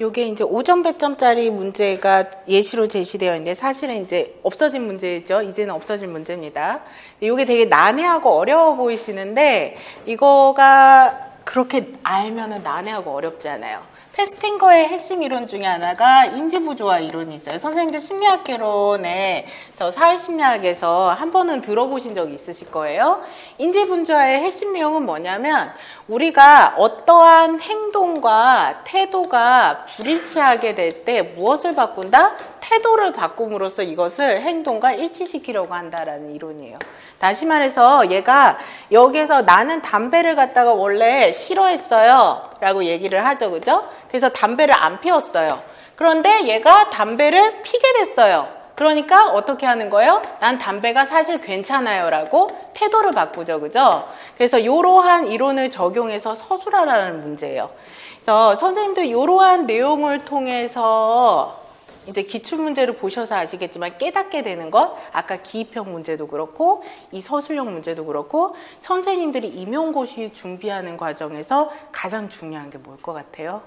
요게 이제 5점 배점짜리 문제가 예시로 제시되어 있는데 사실은 이제 없어진 문제죠. 이제는 없어질 문제입니다. 요게 되게 난해하고 어려워 보이시는데 이거가 그렇게 알면은 난해하고 어렵지 않아요. 페스팅거의 핵심 이론 중에 하나가 인지부조화 이론이 있어요. 선생님들 심리학개론에서 사회심리학에서 한 번은 들어보신 적이 있으실 거예요. 인지부조화의 핵심 내용은 뭐냐면 우리가 어떠한 행동과 태도가 불일치하게 될 때 무엇을 바꾼다? 태도를 바꿈으로써 이것을 행동과 일치시키려고 한다라는 이론이에요. 다시 말해서 얘가 여기서 나는 담배를 갖다가 원래 싫어했어요 라고 얘기를 하죠. 그죠? 그래서 담배를 안 피웠어요. 그런데 얘가 담배를 피게 됐어요. 그러니까 어떻게 하는 거예요? 난 담배가 사실 괜찮아요 라고 태도를 바꾸죠. 그죠? 그래서 이러한 이론을 적용해서 서술하라는 문제예요. 그래서 선생님들 이러한 내용을 통해서 이제 기출문제를 보셔서 아시겠지만 깨닫게 되는 것, 아까 기입형 문제도 그렇고 이 서술형 문제도 그렇고 선생님들이 임용고시 준비하는 과정에서 가장 중요한 게 뭘 것 같아요?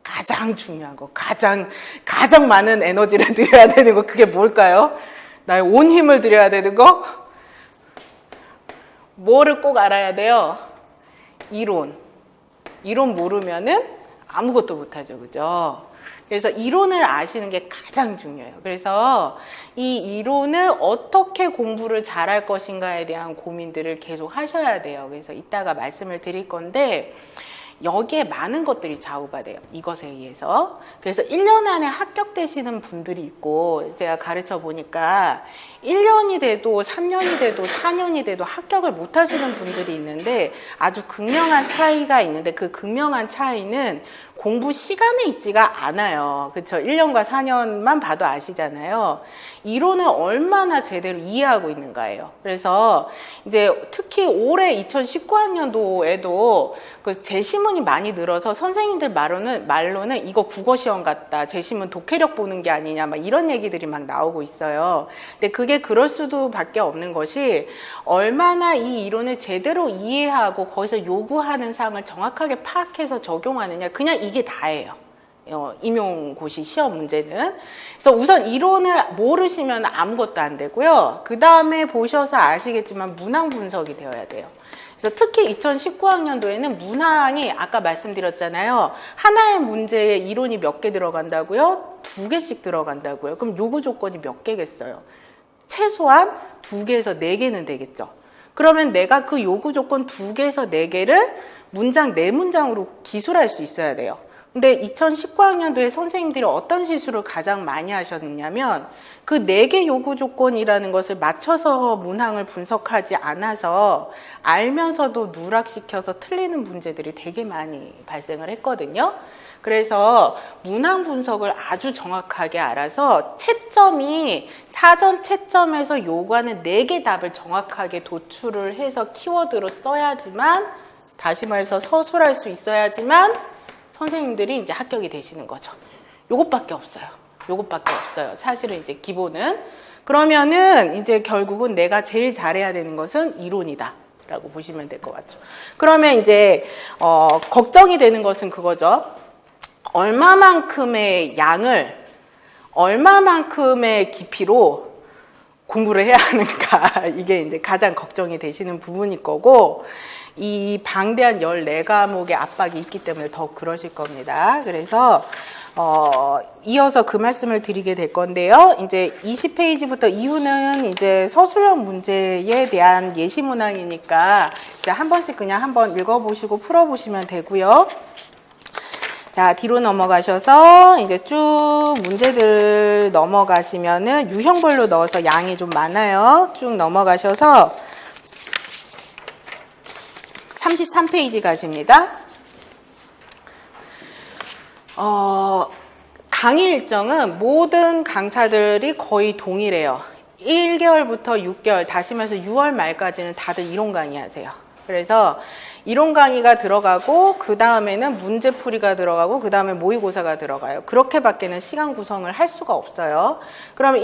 가장 중요한 거, 가장 많은 에너지를 들여야 되는 거, 그게 뭘까요? 나의 온 힘을 들여야 되는 거? 뭐를 꼭 알아야 돼요? 이론 모르면은 아무것도 못하죠. 그죠? 그래서 이론을 아시는 게 가장 중요해요. 그래서 이 이론을 어떻게 공부를 잘할 것인가에 대한 고민들을 계속 하셔야 돼요. 그래서 이따가 말씀을 드릴 건데 여기에 많은 것들이 좌우가 돼요. 이것에 의해서. 그래서 1년 안에 합격되시는 분들이 있고 제가 가르쳐 보니까 1년이 돼도 3년이 돼도 4년이 돼도 합격을 못 하시는 분들이 있는데 아주 극명한 차이가 있는데 그 극명한 차이는 공부 시간에 있지가 않아요. 그렇죠? 1년과 4년만 봐도 아시잖아요. 이론을 얼마나 제대로 이해하고 있는가예요. 그래서 이제 특히 올해 2019학년도에도 그 제시문이 많이 늘어서 선생님들 말로는 이거 국어시험 같다. 제시문 독해력 보는 게 아니냐. 막 이런 얘기들이 막 나오고 있어요. 근데 그게 그럴 수도 밖에 없는 것이 얼마나 이 이론을 제대로 이해하고 거기서 요구하는 사항을 정확하게 파악해서 적용하느냐. 그냥 이게 다예요. 임용고시 시험 문제는. 그래서 우선 이론을 모르시면 아무것도 안 되고요. 그 다음에 보셔서 아시겠지만 문항 분석이 되어야 돼요. 그래서 특히 2019학년도에는 문항이 아까 말씀드렸잖아요. 하나의 문제에 이론이 몇 개 들어간다고요? 2개씩 들어간다고요. 그럼 요구 조건이 몇 개겠어요? 최소한 2개에서 4개는 되겠죠. 그러면 내가 그 요구 조건 2개에서 4개를 문장 4문장으로 기술할 수 있어야 돼요. 근데 2019학년도에 선생님들이 어떤 실수를 가장 많이 하셨냐면 그 4개 요구 조건이라는 것을 맞춰서 문항을 분석하지 않아서 알면서도 누락시켜서 틀리는 문제들이 되게 많이 발생을 했거든요. 그래서 문항 분석을 아주 정확하게 알아서 채점이 사전 채점에서 요구하는 4개 답을 정확하게 도출을 해서 키워드로 써야지만 다시 말해서 서술할 수 있어야지만 선생님들이 이제 합격이 되시는 거죠. 요것밖에 없어요. 사실은 이제 기본은. 그러면은 이제 결국은 내가 제일 잘해야 되는 것은 이론이다 라고 보시면 될 것 같죠. 그러면 이제 걱정이 되는 것은 그거죠. 얼마만큼의 양을 얼마만큼의 깊이로 공부를 해야 하는가, 이게 이제 가장 걱정이 되시는 부분일 거고, 이 방대한 14과목의 압박이 있기 때문에 더 그러실 겁니다. 그래서 이어서 그 말씀을 드리게 될 건데요. 이제 20페이지부터 이후는 이제 서술형 문제에 대한 예시 문항이니까 이제 한 번씩 그냥 한번 읽어보시고 풀어보시면 되고요. 자, 뒤로 넘어가셔서 이제 쭉 문제들 넘어가시면은 유형별로 넣어서 양이 좀 많아요. 쭉 넘어가셔서 33페이지 가십니다. 강의 일정은 모든 강사들이 거의 동일해요. 1개월부터 6개월, 다시 말해서 6월 말까지는 다들 이론 강의 하세요. 그래서 이론 강의가 들어가고 그 다음에는 문제풀이가 들어가고 그 다음에 모의고사가 들어가요. 그렇게밖에는 시간 구성을 할 수가 없어요. 그러면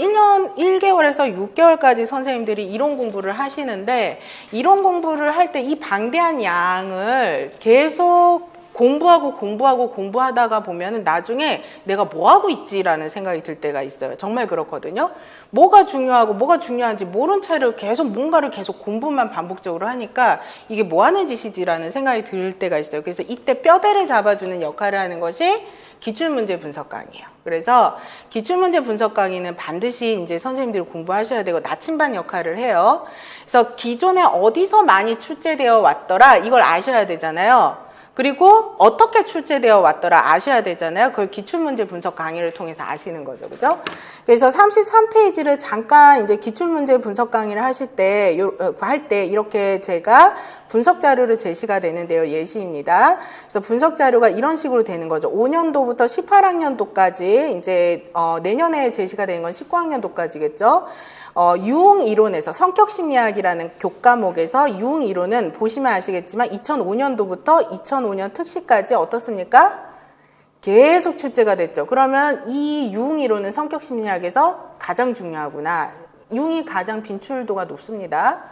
1개월에서 6개월까지 선생님들이 이론 공부를 하시는데 이론 공부를 할 때 이 방대한 양을 계속 공부하다가 보면은 나중에 내가 뭐 하고 있지라는 생각이 들 때가 있어요. 정말 그렇거든요. 뭐가 중요하고 뭐가 중요한지 모른 채로 계속 뭔가를 계속 공부만 반복적으로 하니까 이게 뭐 하는 짓이지라는 생각이 들 때가 있어요. 그래서 이때 뼈대를 잡아주는 역할을 하는 것이 기출문제 분석 강의예요. 그래서 기출문제 분석 강의는 반드시 이제 선생님들이 공부하셔야 되고 나침반 역할을 해요. 그래서 기존에 어디서 많이 출제되어 왔더라 이걸 아셔야 되잖아요. 그리고 어떻게 출제되어 왔더라 아셔야 되잖아요. 그걸 기출문제 분석 강의를 통해서 아시는 거죠. 그죠? 그래서 33페이지를 잠깐 이제 기출문제 분석 강의를 하실 때, 할 때 이렇게 제가 분석 자료를 제시가 되는데요. 예시입니다. 그래서 분석 자료가 이런 식으로 되는 거죠. 5년도부터 18학년도까지 이제, 내년에 제시가 되는 건 19학년도까지겠죠. 유흥 이론에서 성격심리학이라는 교과목에서 유흥 이론은 보시면 아시겠지만 2005년도부터 2005년 특시까지 어떻습니까? 계속 출제가 됐죠. 그러면 이 유흥 이론은 성격심리학에서 가장 중요하구나. 유흥이 가장 빈출도가 높습니다.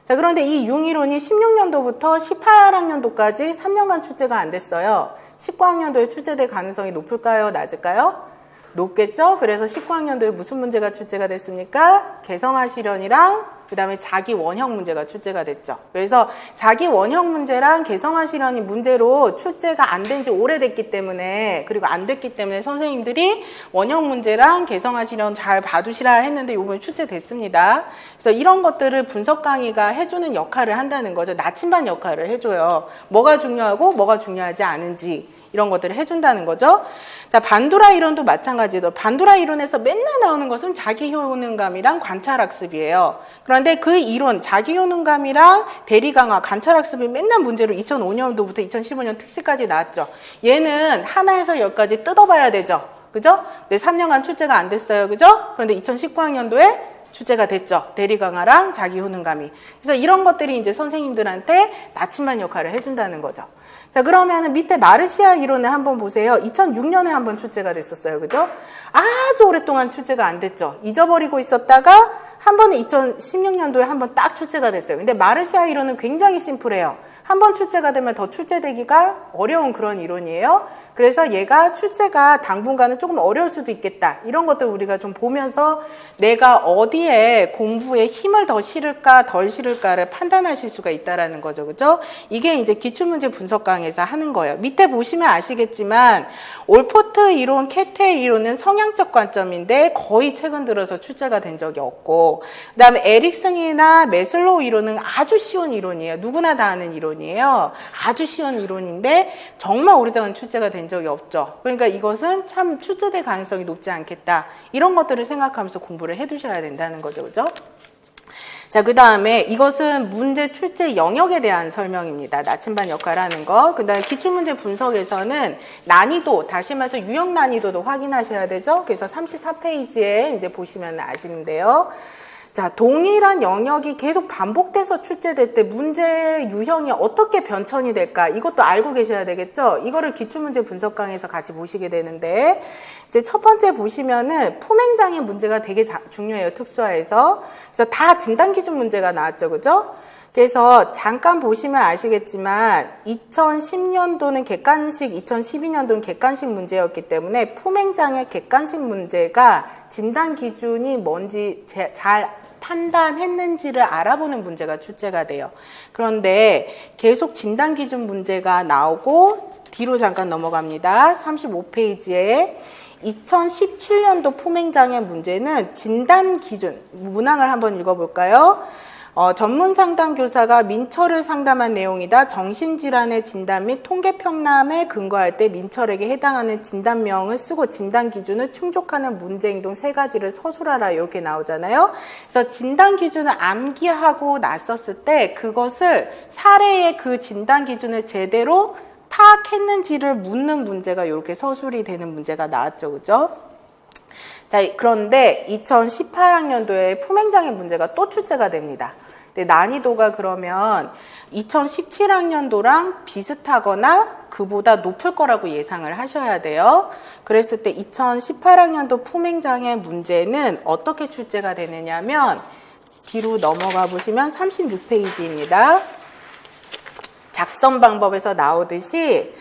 자, 그런데 이 유흥 이론이 16년도부터 18학년도까지 3년간 출제가 안 됐어요. 19학년도에 출제될 가능성이 높을까요? 낮을까요? 높겠죠? 그래서 19학년도에 무슨 문제가 출제가 됐습니까? 개성화 실현이랑 그 다음에 자기 원형 문제가 출제가 됐죠. 그래서 자기 원형 문제랑 개성화 실현이 문제로 출제가 안 된 지 오래됐기 때문에 그리고 안 됐기 때문에 선생님들이 원형 문제랑 개성화 실현 잘 봐두시라 했는데 이번에 출제됐습니다. 그래서 이런 것들을 분석 강의가 해주는 역할을 한다는 거죠. 나침반 역할을 해줘요. 뭐가 중요하고 뭐가 중요하지 않은지 이런 것들을 해준다는 거죠. 자, 반두라 이론도 마찬가지로 반두라 이론에서 맨날 나오는 것은 자기효능감이랑 관찰학습이에요. 그런데 그 이론, 자기효능감이랑 대리강화, 관찰학습이 맨날 문제로 2005년도부터 2015년 특시까지 나왔죠. 얘는 하나에서 10까지 뜯어봐야 되죠. 그죠? 네, 3년간 출제가 안 됐어요. 그죠? 그런데 2019학년도에 출제가 됐죠. 대리강화랑 자기효능감이. 그래서 이런 것들이 이제 선생님들한테 나침반 역할을 해준다는 거죠. 자, 그러면 밑에 마르시아 이론을 한번 보세요. 2006년에 한번 출제가 됐었어요. 그죠? 아주 오랫동안 출제가 안 됐죠. 잊어버리고 있었다가 한 번에 2016년도에 한번 딱 출제가 됐어요. 근데 마르시아 이론은 굉장히 심플해요. 한 번 출제가 되면 더 출제되기가 어려운 그런 이론이에요. 그래서 얘가 출제가 당분간은 조금 어려울 수도 있겠다. 이런 것들 우리가 좀 보면서 내가 어디에 공부에 힘을 더 실을까 덜 실을까를 판단하실 수가 있다라는 거죠. 그죠? 이게 이제 기출문제 분석 강의에서 하는 거예요. 밑에 보시면 아시겠지만 올포트 이론, 캐테 이론은 성향적 관점인데 거의 최근 들어서 출제가 된 적이 없고 그다음에 에릭슨이나 메슬로우 이론은 아주 쉬운 이론이에요. 누구나 다 아는 이론이에요. 아주 쉬운 이론인데 정말 오래전에 출제가 된 적이 없죠. 그러니까 이것은 참 출제될 가능성이 높지 않겠다. 이런 것들을 생각하면서 공부를 해두셔야 된다는 거죠. 그죠? 자, 그 다음에 이것은 문제 출제 영역에 대한 설명입니다. 나침반 역할을 하는 거. 그 다음에 기출문제 분석에서는 난이도, 다시 말해서 유형 난이도도 확인하셔야 되죠. 그래서 34페이지에 이제 보시면 아시는데요. 자, 동일한 영역이 계속 반복돼서 출제될 때 문제 유형이 어떻게 변천이 될까? 이것도 알고 계셔야 되겠죠? 이거를 기출문제 분석 강의에서 같이 보시게 되는데, 이제 첫 번째 보시면은 품행장애 문제가 되게 중요해요, 특수화에서. 그래서 다 진단기준 문제가 나왔죠, 그죠? 그래서 잠깐 보시면 아시겠지만 2010년도는 객관식, 2012년도는 객관식 문제였기 때문에 품행장애 객관식 문제가 진단 기준이 뭔지 잘 판단했는지를 알아보는 문제가 출제가 돼요. 그런데 계속 진단 기준 문제가 나오고 뒤로 잠깐 넘어갑니다. 35페이지에 2017년도 품행장애 문제는 진단 기준, 문항을 한번 읽어볼까요? 전문 상담 교사가 민철을 상담한 내용이다. 정신질환의 진단 및 통계평람에 근거할 때 민철에게 해당하는 진단명을 쓰고 진단 기준을 충족하는 문제 행동 3가지를 서술하라 이렇게 나오잖아요. 그래서 진단 기준을 암기하고 났었을 때 그것을 사례의 그 진단 기준을 제대로 파악했는지를 묻는 문제가 이렇게 서술이 되는 문제가 나왔죠. 그죠? 자, 그런데 2018학년도에 품행장애 문제가 또 출제가 됩니다. 근데 난이도가 그러면 2017학년도랑 비슷하거나 그보다 높을 거라고 예상을 하셔야 돼요. 그랬을 때 2018학년도 품행장애 문제는 어떻게 출제가 되느냐면 뒤로 넘어가 보시면 36페이지입니다. 작성 방법에서 나오듯이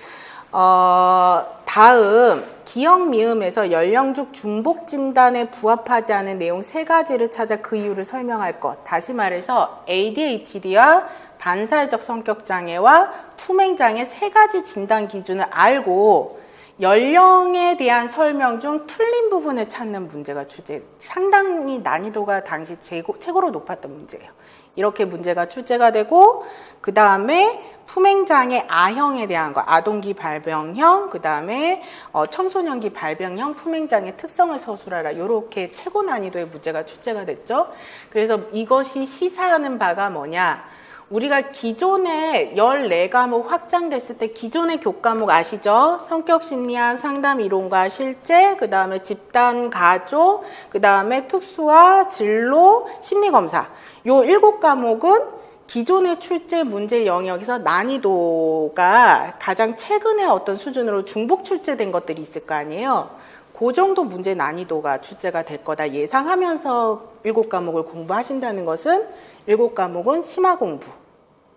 다음 기억 미음에서 연령적 중복 진단에 부합하지 않은 내용 3가지를 찾아 그 이유를 설명할 것. 다시 말해서 ADHD와 반사회적 성격 장애와 품행 장애 3가지 진단 기준을 알고 연령에 대한 설명 중 틀린 부분을 찾는 문제가 출제. 상당히 난이도가 당시 최고로 높았던 문제예요. 이렇게 문제가 출제가 되고 그 다음에 품행장애 A형에 대한 거, 아동기 발병형, 그 다음에 청소년기 발병형 품행장애 특성을 서술하라. 이렇게 최고 난이도의 문제가 출제가 됐죠. 그래서 이것이 시사하는 바가 뭐냐. 우리가 기존에 14과목 확장됐을 때 기존의 교과목 아시죠? 성격심리학, 상담이론과 실제, 그 다음에 집단 가족, 그 다음에 특수화, 진로, 심리검사. 요 7과목은 기존의 출제 문제 영역에서 난이도가 가장 최근에 어떤 수준으로 중복 출제된 것들이 있을 거 아니에요. 그 정도 문제 난이도가 출제가 될 거다 예상하면서 7과목을 공부하신다는 것은 7과목은 심화 공부,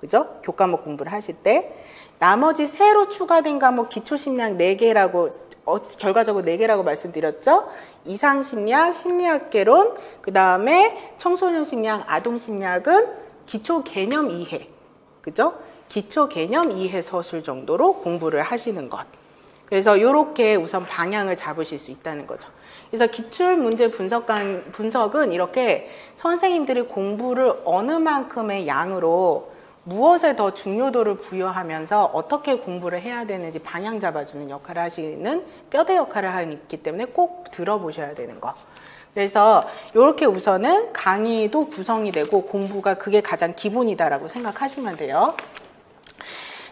그죠? 교과목 공부를 하실 때 나머지 새로 추가된 과목 기초심리학 4개라고 결과적으로 4개라고 말씀드렸죠. 이상심리학, 심리학개론, 그 다음에 청소년 심리학, 아동 심리학은 기초 개념 이해, 그죠? 기초 개념 이해 서술 정도로 공부를 하시는 것. 그래서 이렇게 우선 방향을 잡으실 수 있다는 거죠. 그래서 기출 문제 분석은 이렇게 선생님들이 공부를 어느 만큼의 양으로 무엇에 더 중요도를 부여하면서 어떻게 공부를 해야 되는지 방향 잡아주는 역할을 하시는 뼈대 역할을 하기 때문에 꼭 들어보셔야 되는 거. 그래서 이렇게 우선은 강의도 구성이 되고 공부가 그게 가장 기본이다라고 생각하시면 돼요.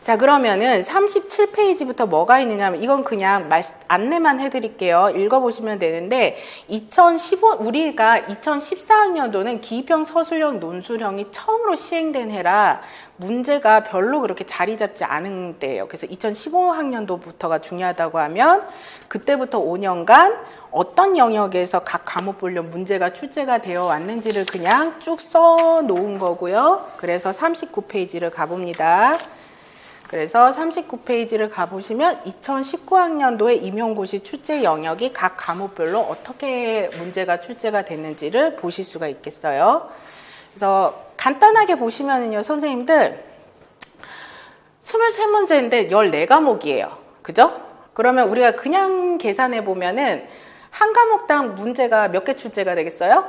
자, 그러면은 37페이지부터 뭐가 있느냐면 이건 그냥 안내만 해드릴게요. 읽어보시면 되는데 우리가 2014학년도는 기입형 서술형 논술형이 처음으로 시행된 해라 문제가 별로 그렇게 자리 잡지 않은 때예요. 그래서 2015학년도부터가 중요하다고 하면 그때부터 5년간 어떤 영역에서 각 과목별로 문제가 출제가 되어 왔는지를 그냥 쭉 써놓은 거고요. 그래서 39페이지를 가봅니다. 그래서 39페이지를 가보시면 2019학년도에 임용고시 출제 영역이 각 과목별로 어떻게 문제가 출제가 됐는지를 보실 수가 있겠어요. 그래서 간단하게 보시면은요, 선생님들 23문제인데 14과목이에요. 그죠? 그러면 우리가 그냥 계산해 보면은 한 과목당 문제가 몇 개 출제가 되겠어요?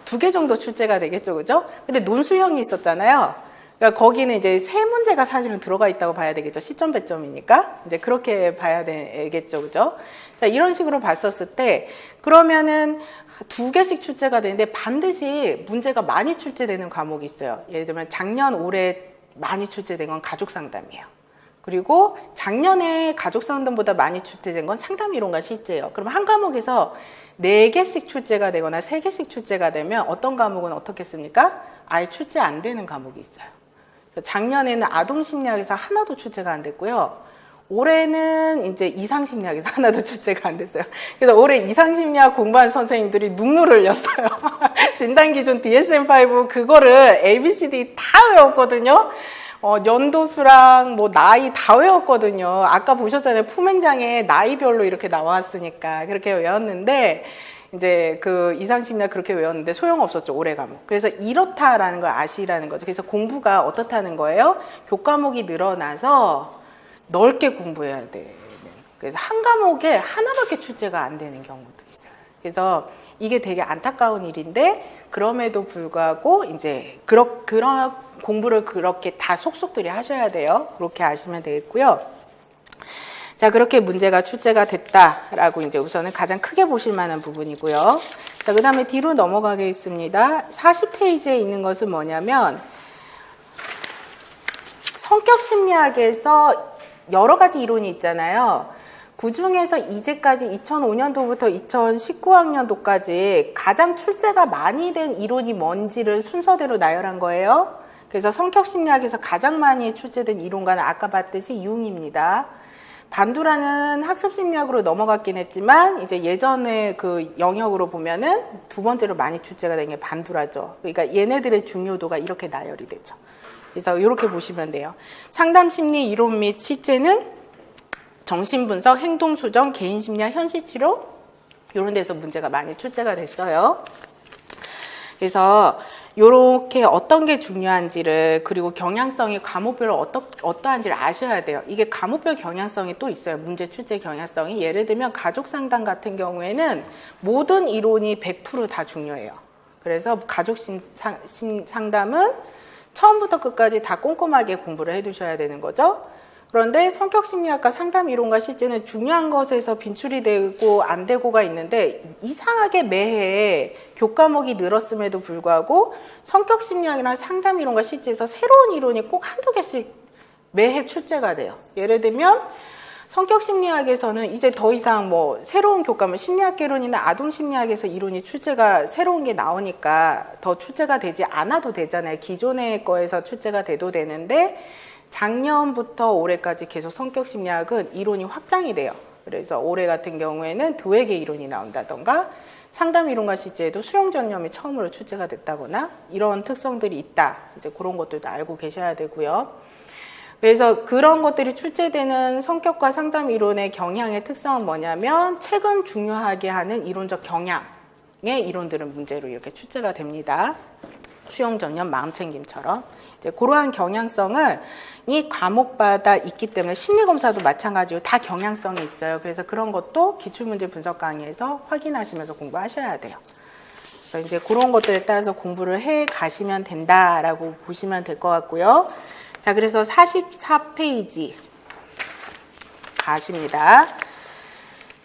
2개 정도 출제가 되겠죠. 그죠? 근데 논술형이 있었잖아요. 그러니까 거기는 이제 3문제가 사실은 들어가 있다고 봐야 되겠죠. 시점 배점이니까. 이제 그렇게 봐야 되겠죠. 그죠? 자, 이런 식으로 봤었을 때, 그러면은 2개씩 출제가 되는데 반드시 문제가 많이 출제되는 과목이 있어요. 예를 들면 작년, 올해 많이 출제된 건 가족 상담이에요. 그리고 작년에 가족 상담보다 많이 출제된 건 상담이론과 실제예요. 그럼 한 과목에서 4개씩 출제가 되거나 3개씩 출제가 되면 어떤 과목은 어떻겠습니까? 아예 출제 안 되는 과목이 있어요. 작년에는 아동심리학에서 하나도 출제가 안 됐고요. 올해는 이제 이상심리학에서 하나도 출제가 안 됐어요. 그래서 올해 이상심리학 공부한 선생님들이 눈물을 흘렸어요. 진단기준 DSM-5 그거를 ABCD 다 외웠거든요. 연도수랑 뭐 나이 다 외웠거든요. 아까 보셨잖아요. 품행장애 나이별로 이렇게 나왔으니까 그렇게 외웠는데 이제 그 이상심리학 그렇게 외웠는데 소용없었죠. 올해 과목. 그래서 이렇다라는 걸 아시라는 거죠. 그래서 공부가 어떻다는 거예요? 교과목이 늘어나서 넓게 공부해야 돼. 그래서 한 과목에 하나밖에 출제가 안 되는 경우도 있어요. 그래서 이게 되게 안타까운 일인데 그럼에도 불구하고 이제 그런 공부를 그렇게 다 속속들이 하셔야 돼요. 그렇게 아시면 되겠고요. 자, 그렇게 문제가 출제가 됐다라고 이제 우선은 가장 크게 보실 만한 부분이고요. 자, 그 다음에 뒤로 넘어가겠습니다. 40페이지에 있는 것은 뭐냐면 성격심리학에서 여러 가지 이론이 있잖아요. 그 중에서 이제까지 2005년도부터 2019학년도까지 가장 출제가 많이 된 이론이 뭔지를 순서대로 나열한 거예요. 그래서 성격심리학에서 가장 많이 출제된 이론가는 아까 봤듯이 융입니다. 반두라는 학습심리학으로 넘어갔긴 했지만 이제 예전에 그 영역으로 보면은 2번째로 많이 출제가 된 게 반두라죠. 그러니까 얘네들의 중요도가 이렇게 나열이 되죠. 그래서 이렇게 보시면 돼요. 상담심리 이론 및 실제는 정신분석, 행동수정, 개인심리학, 현실치료 이런 데서 문제가 많이 출제가 됐어요. 그래서 이렇게 어떤 게 중요한지를 그리고 경향성이 과목별로 어떠한지를 아셔야 돼요. 이게 과목별 경향성이 또 있어요. 문제 출제 경향성이. 예를 들면 가족상담 같은 경우에는 모든 이론이 100% 다 중요해요. 그래서 가족 상담은 처음부터 끝까지 다 꼼꼼하게 공부를 해두셔야 되는 거죠. 그런데 성격심리학과 상담이론과 실제는 중요한 것에서 빈출이 되고 안 되고가 있는데 이상하게 매해 교과목이 늘었음에도 불구하고 성격심리학이랑 상담이론과 실제에서 새로운 이론이 꼭 한두 개씩 매해 출제가 돼요. 예를 들면 성격심리학에서는 이제 더 이상 뭐 새로운 교과목 심리학개론이나 아동심리학에서 이론이 출제가 새로운 게 나오니까 더 출제가 되지 않아도 되잖아요. 기존의 거에서 출제가 돼도 되는데 작년부터 올해까지 계속 성격심리학은 이론이 확장이 돼요. 그래서 올해 같은 경우에는 2개 이론이 나온다던가 상담이론과 실제에도 수용전념이 처음으로 출제가 됐다거나 이런 특성들이 있다. 이제 그런 것들도 알고 계셔야 되고요. 그래서 그런 것들이 출제되는 성격과 상담 이론의 경향의 특성은 뭐냐면 최근 중요하게 하는 이론적 경향의 이론들은 문제로 이렇게 출제가 됩니다. 수용 전념, 마음챙김처럼 이제 그러한 경향성을 이 과목마다 있기 때문에 심리검사도 마찬가지로 다 경향성이 있어요. 그래서 그런 것도 기출문제 분석 강의에서 확인하시면서 공부하셔야 돼요. 그래서 이제 그런 것들에 따라서 공부를 해 가시면 된다라고 보시면 될 것 같고요. 자, 그래서 44페이지 가십니다.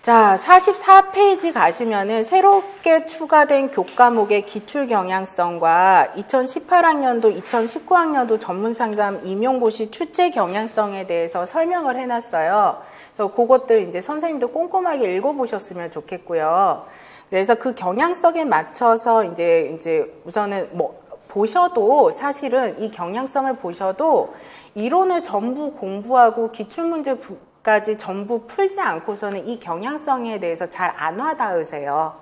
자, 44페이지 가시면은 새롭게 추가된 교과목의 기출 경향성과 2018학년도, 2019학년도 전문상담 임용고시 출제 경향성에 대해서 설명을 해놨어요. 그래서 그것들 이제 선생님도 꼼꼼하게 읽어보셨으면 좋겠고요. 그래서 그 경향성에 맞춰서 이제 우선은 뭐 보셔도 사실은 이 경향성을 보셔도 이론을 전부 공부하고 기출문제까지 전부 풀지 않고서는 이 경향성에 대해서 잘 안 와닿으세요.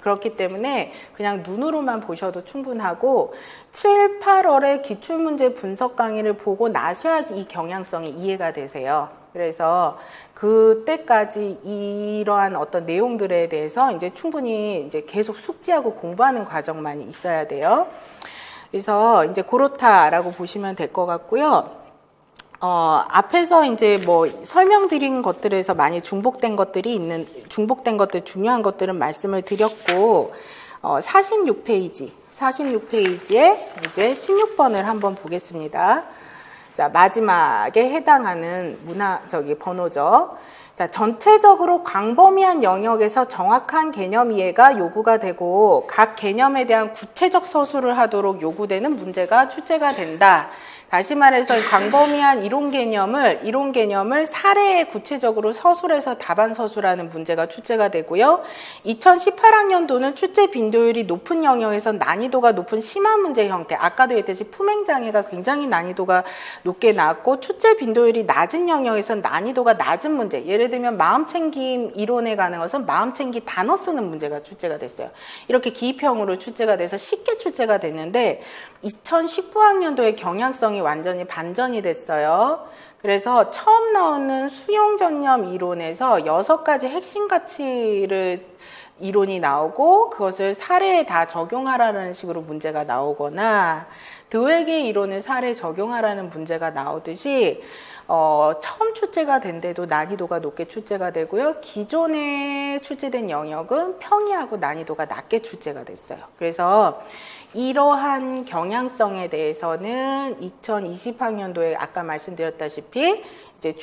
그렇기 때문에 그냥 눈으로만 보셔도 충분하고 7, 8월에 기출문제 분석 강의를 보고 나셔야지 이 경향성이 이해가 되세요. 그래서 그때까지 이러한 어떤 내용들에 대해서 이제 충분히 이제 계속 숙지하고 공부하는 과정만 있어야 돼요. 그래서 이제 그렇다라고 보시면 될 것 같고요. 앞에서 이제 뭐 설명드린 것들에서 많이 중복된 것들, 중요한 것들은 말씀을 드렸고, 46페이지에 이제 16번을 한번 보겠습니다. 자, 마지막에 해당하는 번호죠. 자, 전체적으로 광범위한 영역에서 정확한 개념 이해가 요구가 되고 각 개념에 대한 구체적 서술을 하도록 요구되는 문제가 출제가 된다. 다시 말해서 광범위한 이론 개념을 사례에 구체적으로 서술해서 답안 서술하는 문제가 출제가 되고요. 2018학년도는 출제 빈도율이 높은 영역에서 난이도가 높은 심한 문제 형태. 아까도 얘기했듯이 품행장애가 굉장히 난이도가 높게 나왔고 출제 빈도율이 낮은 영역에서 난이도가 낮은 문제. 예를 들면 마음챙김 이론에 관한 것은 마음챙김 단어 쓰는 문제가 출제가 됐어요. 이렇게 기입형으로 출제가 돼서 쉽게 출제가 됐는데 2019학년도의 경향성이 완전히 반전이 됐어요. 그래서 처음 나오는 수용전념 이론에서 6가지 핵심 가치를 이론이 나오고 그것을 사례에 다 적용하라는 식으로 문제가 나오거나 드웨게 이론을 사례에 적용하라는 문제가 나오듯이 처음 출제가 된데도 난이도가 높게 출제가 되고요. 기존에 출제된 영역은 평이하고 난이도가 낮게 출제가 됐어요. 그래서 이러한 경향성에 대해서는 2020학년도에 아까 말씀드렸다시피 이제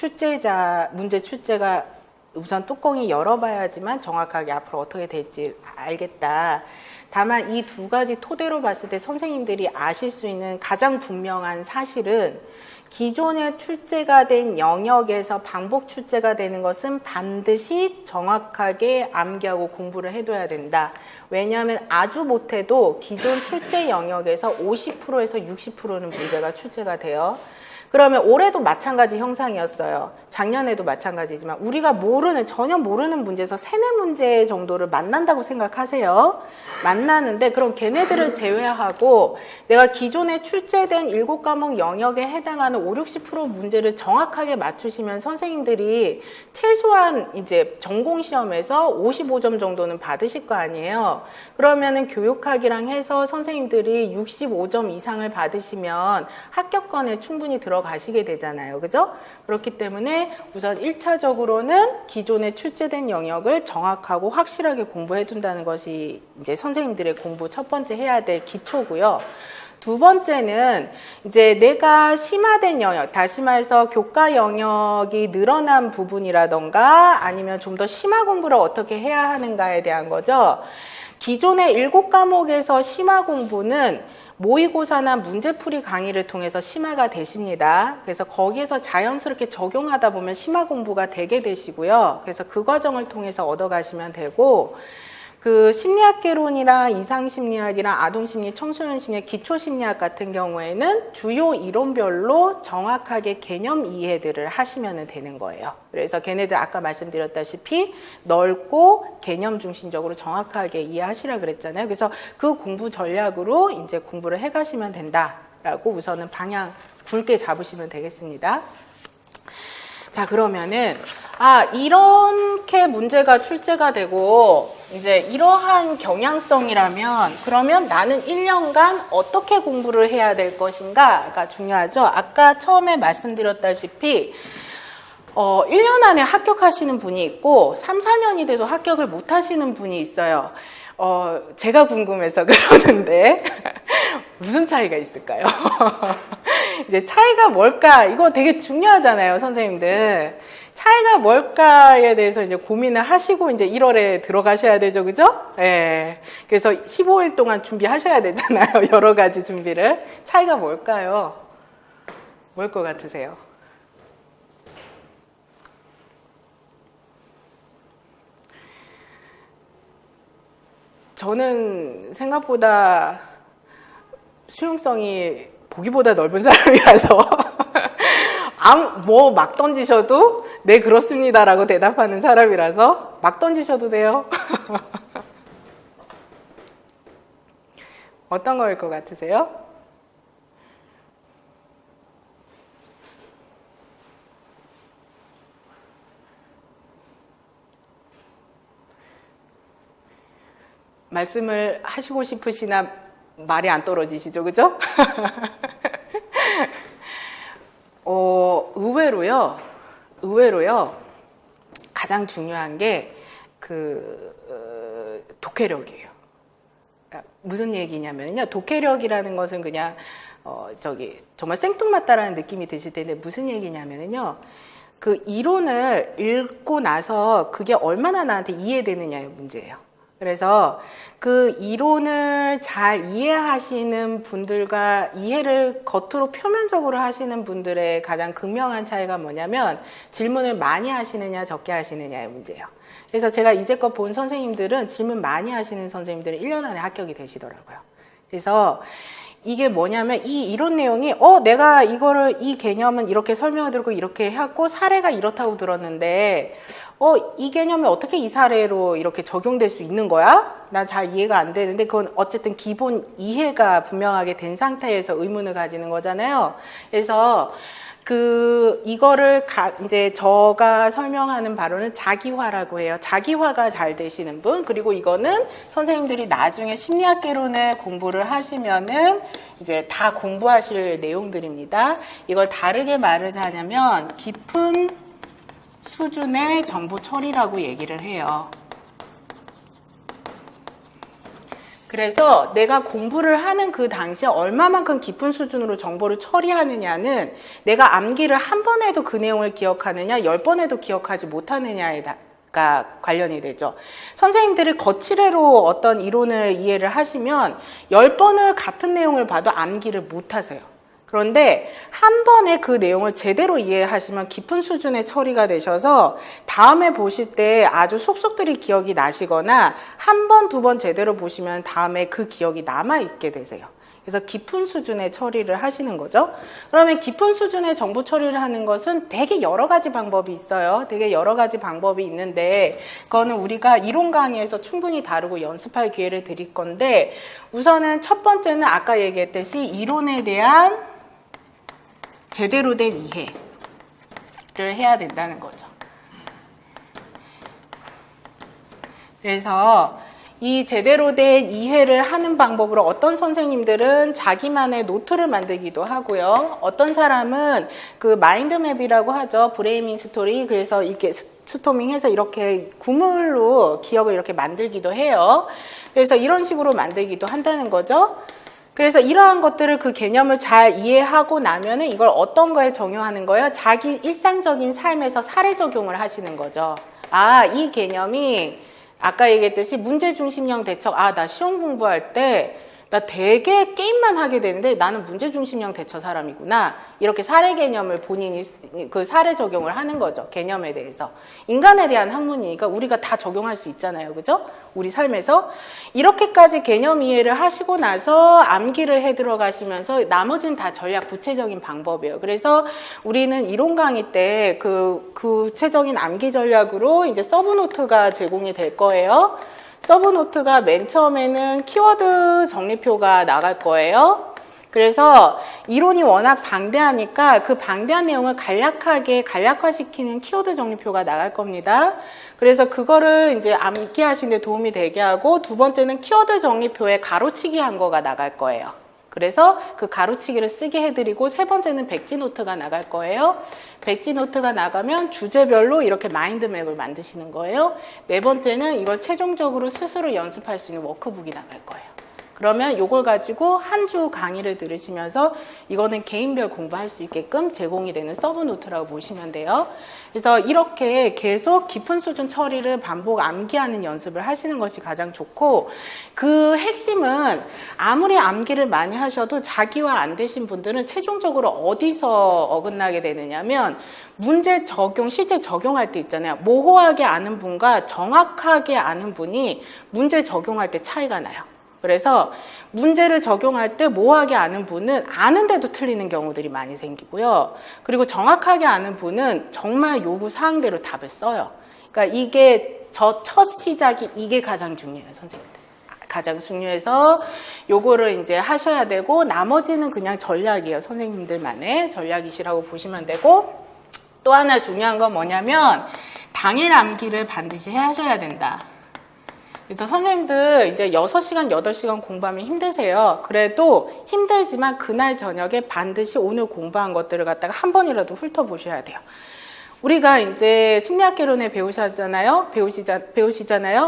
문제 출제가 우선 뚜껑이 열어봐야지만 정확하게 앞으로 어떻게 될지 알겠다. 다만 이 2가지 토대로 봤을 때 선생님들이 아실 수 있는 가장 분명한 사실은 기존에 출제가 된 영역에서 반복 출제가 되는 것은 반드시 정확하게 암기하고 공부를 해둬야 된다. 왜냐하면 아주 못해도 기존 출제 영역에서 50%에서 60%는 문제가 출제가 돼요. 그러면 올해도 마찬가지 형상이었어요. 작년에도 마찬가지지만 우리가 전혀 모르는 문제에서 세네 문제 정도를 만난다고 생각하세요. 만나는데 그럼 걔네들을 제외하고 내가 기존에 출제된 7과목 영역에 해당하는 50-60% 문제를 정확하게 맞추시면 선생님들이 최소한 이제 전공시험에서 55점 정도는 받으실 거 아니에요. 그러면은 교육학이랑 해서 선생님들이 65점 이상을 받으시면 합격권에 충분히 들어가시게 되잖아요. 그죠? 그렇기 때문에 우선 1차적으로는 기존에 출제된 영역을 정확하고 확실하게 공부해 둔다는 것이 이제 선생님들의 공부 첫 번째 해야 될 기초고요. 두 번째는 이제 내가 심화된 영역, 다시 말해서 교과 영역이 늘어난 부분이라던가 아니면 좀 더 심화 공부를 어떻게 해야 하는가에 대한 거죠. 기존의 7과목에서 심화 공부는 모의고사나 문제풀이 강의를 통해서 심화가 되십니다. 그래서 거기에서 자연스럽게 적용하다 보면 심화 공부가 되게 되시고요. 그래서 그 과정을 통해서 얻어가시면 되고, 그 심리학개론이랑 이상심리학이랑 아동심리, 청소년심리학, 기초심리학 같은 경우에는 주요 이론별로 정확하게 개념 이해들을 하시면 되는 거예요. 그래서 걔네들 아까 말씀드렸다시피 넓고 개념 중심적으로 정확하게 이해하시라 그랬잖아요. 그래서 그 공부 전략으로 이제 공부를 해가시면 된다라고 우선은 방향 굵게 잡으시면 되겠습니다. 자, 그러면은 이렇게 문제가 출제가 되고 이제 이러한 경향성이라면 그러면 나는 1년간 어떻게 공부를 해야 될 것인가가 중요하죠. 아까 처음에 말씀드렸다시피 1년 안에 합격하시는 분이 있고 3, 4년이 돼도 합격을 못 하시는 분이 있어요. 제가 궁금해서 그러는데 무슨 차이가 있을까요? 이제 차이가 뭘까? 이거 되게 중요하잖아요, 선생님들. 차이가 뭘까에 대해서 이제 고민을 하시고 이제 1월에 들어가셔야 되죠, 그죠? 예. 그래서 15일 동안 준비하셔야 되잖아요, 여러 가지 준비를. 차이가 뭘까요? 뭘 것 같으세요? 저는 생각보다 수용성이 보기보다 넓은 사람이라서 뭐 막 던지셔도 네 그렇습니다라고 대답하는 사람이라서 막 던지셔도 돼요. 어떤 거일 것 같으세요? 말씀을 하시고 싶으시나 말이 안 떨어지시죠, 그죠? 의외로요, 가장 중요한 게 독해력이에요. 무슨 얘기냐면요, 독해력이라는 것은 그냥 정말 생뚱맞다라는 느낌이 드실 텐데 무슨 얘기냐면요, 그 이론을 읽고 나서 그게 얼마나 나한테 이해되느냐의 문제예요. 그래서 그 이론을 잘 이해하시는 분들과 이해를 겉으로 표면적으로 하시는 분들의 가장 극명한 차이가 뭐냐면 질문을 많이 하시느냐 적게 하시느냐의 문제예요. 그래서 제가 이제껏 본 선생님들은 질문 많이 하시는 선생님들은 1년 안에 합격이 되시더라고요. 그래서 이게 뭐냐면 이 이론 내용이 내가 이 개념은 이렇게 설명을 들고 이렇게 하고 사례가 이렇다고 들었는데 이 개념이 어떻게 이 사례로 이렇게 적용될 수 있는 거야? 난 잘 이해가 안 되는데 그건 어쨌든 기본 이해가 분명하게 된 상태에서 의문을 가지는 거잖아요. 그래서 이거를 이제 제가 설명하는 바로는 자기화라고 해요. 자기화가 잘 되시는 분, 그리고 이거는 선생님들이 나중에 심리학개론을 공부를 하시면은 이제 다 공부하실 내용들입니다. 이걸 다르게 말을 하냐면 깊은 수준의 정보 처리라고 얘기를 해요. 그래서 내가 공부를 하는 그 당시에 얼마만큼 깊은 수준으로 정보를 처리하느냐는 내가 암기를 한 번 해도 그 내용을 기억하느냐 10번 해도 기억하지 못하느냐가 관련이 되죠. 선생님들이 거치례로 어떤 이론을 이해를 하시면 10번을 같은 내용을 봐도 암기를 못하세요. 그런데 한 번에 그 내용을 제대로 이해하시면 깊은 수준의 처리가 되셔서 다음에 보실 때 아주 속속들이 기억이 나시거나 한 번, 두 번 제대로 보시면 다음에 그 기억이 남아있게 되세요. 그래서 깊은 수준의 처리를 하시는 거죠. 그러면 깊은 수준의 정보 처리를 하는 것은 되게 여러 가지 방법이 있어요. 되게 여러 가지 방법이 있는데 그거는 우리가 이론 강의에서 충분히 다루고 연습할 기회를 드릴 건데 우선은 첫 번째는 아까 얘기했듯이 이론에 대한 제대로 된 이해를 해야 된다는 거죠. 그래서 이 제대로 된 이해를 하는 방법으로 어떤 선생님들은 자기만의 노트를 만들기도 하고요. 어떤 사람은 그 마인드맵이라고 하죠. 브레이밍 스토리. 그래서 이렇게 스토밍해서 이렇게 구물로 기억을 이렇게 만들기도 해요. 그래서 이런 식으로 만들기도 한다는 거죠. 그래서 이러한 것들을 그 개념을 잘 이해하고 나면은 이걸 어떤 거에 적용하는 거예요? 자기 일상적인 삶에서 사례 적용을 하시는 거죠. 아, 이 개념이 아까 얘기했듯이 문제중심형 대처, 아, 나 시험 공부할 때 나 되게 게임만 하게 되는데 나는 문제중심형 대처 사람이구나. 이렇게 사례 개념을 본인이 그 사례 적용을 하는 거죠. 개념에 대해서. 인간에 대한 학문이니까 우리가 다 적용할 수 있잖아요. 그죠? 우리 삶에서. 이렇게까지 개념 이해를 하시고 나서 암기를 해 들어가시면서 나머지는 다 전략 구체적인 방법이에요. 그래서 우리는 이론 강의 때 그 구체적인 암기 전략으로 이제 서브노트가 제공이 될 거예요. 서브노트가 맨 처음에는 키워드 정리표가 나갈 거예요. 그래서 이론이 워낙 방대하니까 그 방대한 내용을 간략하게 간략화시키는 키워드 정리표가 나갈 겁니다. 그래서 그거를 이제 암기하시는 데 도움이 되게 하고 두 번째는 키워드 정리표에 가로치기 한 거가 나갈 거예요. 그래서 그 가로치기를 쓰게 해드리고 세 번째는 백지노트가 나갈 거예요. 백지노트가 나가면 주제별로 이렇게 마인드맵을 만드시는 거예요. 네 번째는 이걸 최종적으로 스스로 연습할 수 있는 워크북이 나갈 거예요. 그러면 이걸 가지고 한 주 강의를 들으시면서 이거는 개인별 공부할 수 있게끔 제공이 되는 서브노트라고 보시면 돼요. 그래서 이렇게 계속 깊은 수준 처리를 반복 암기하는 연습을 하시는 것이 가장 좋고 그 핵심은 아무리 암기를 많이 하셔도 자기화 안 되신 분들은 최종적으로 어디서 어긋나게 되느냐면 문제 적용, 실제 적용할 때 있잖아요. 모호하게 아는 분과 정확하게 아는 분이 문제 적용할 때 차이가 나요. 그래서 문제를 적용할 때 모호하게 아는 분은 아는데도 틀리는 경우들이 많이 생기고요. 그리고 정확하게 아는 분은 정말 요구 사항대로 답을 써요. 그러니까 이게 첫 시작이 이게 가장 중요해요, 선생님들. 가장 중요해서 요거를 이제 하셔야 되고 나머지는 그냥 전략이에요. 선생님들만의 전략이시라고 보시면 되고 또 하나 중요한 건 뭐냐면 당일 암기를 반드시 하셔야 된다. 그래서 선생님들 이제 6시간, 8시간 공부하면 힘드세요. 그래도 힘들지만 그날 저녁에 반드시 오늘 공부한 것들을 갖다가 한 번이라도 훑어보셔야 돼요. 우리가 이제 심리학개론에 배우시잖아요.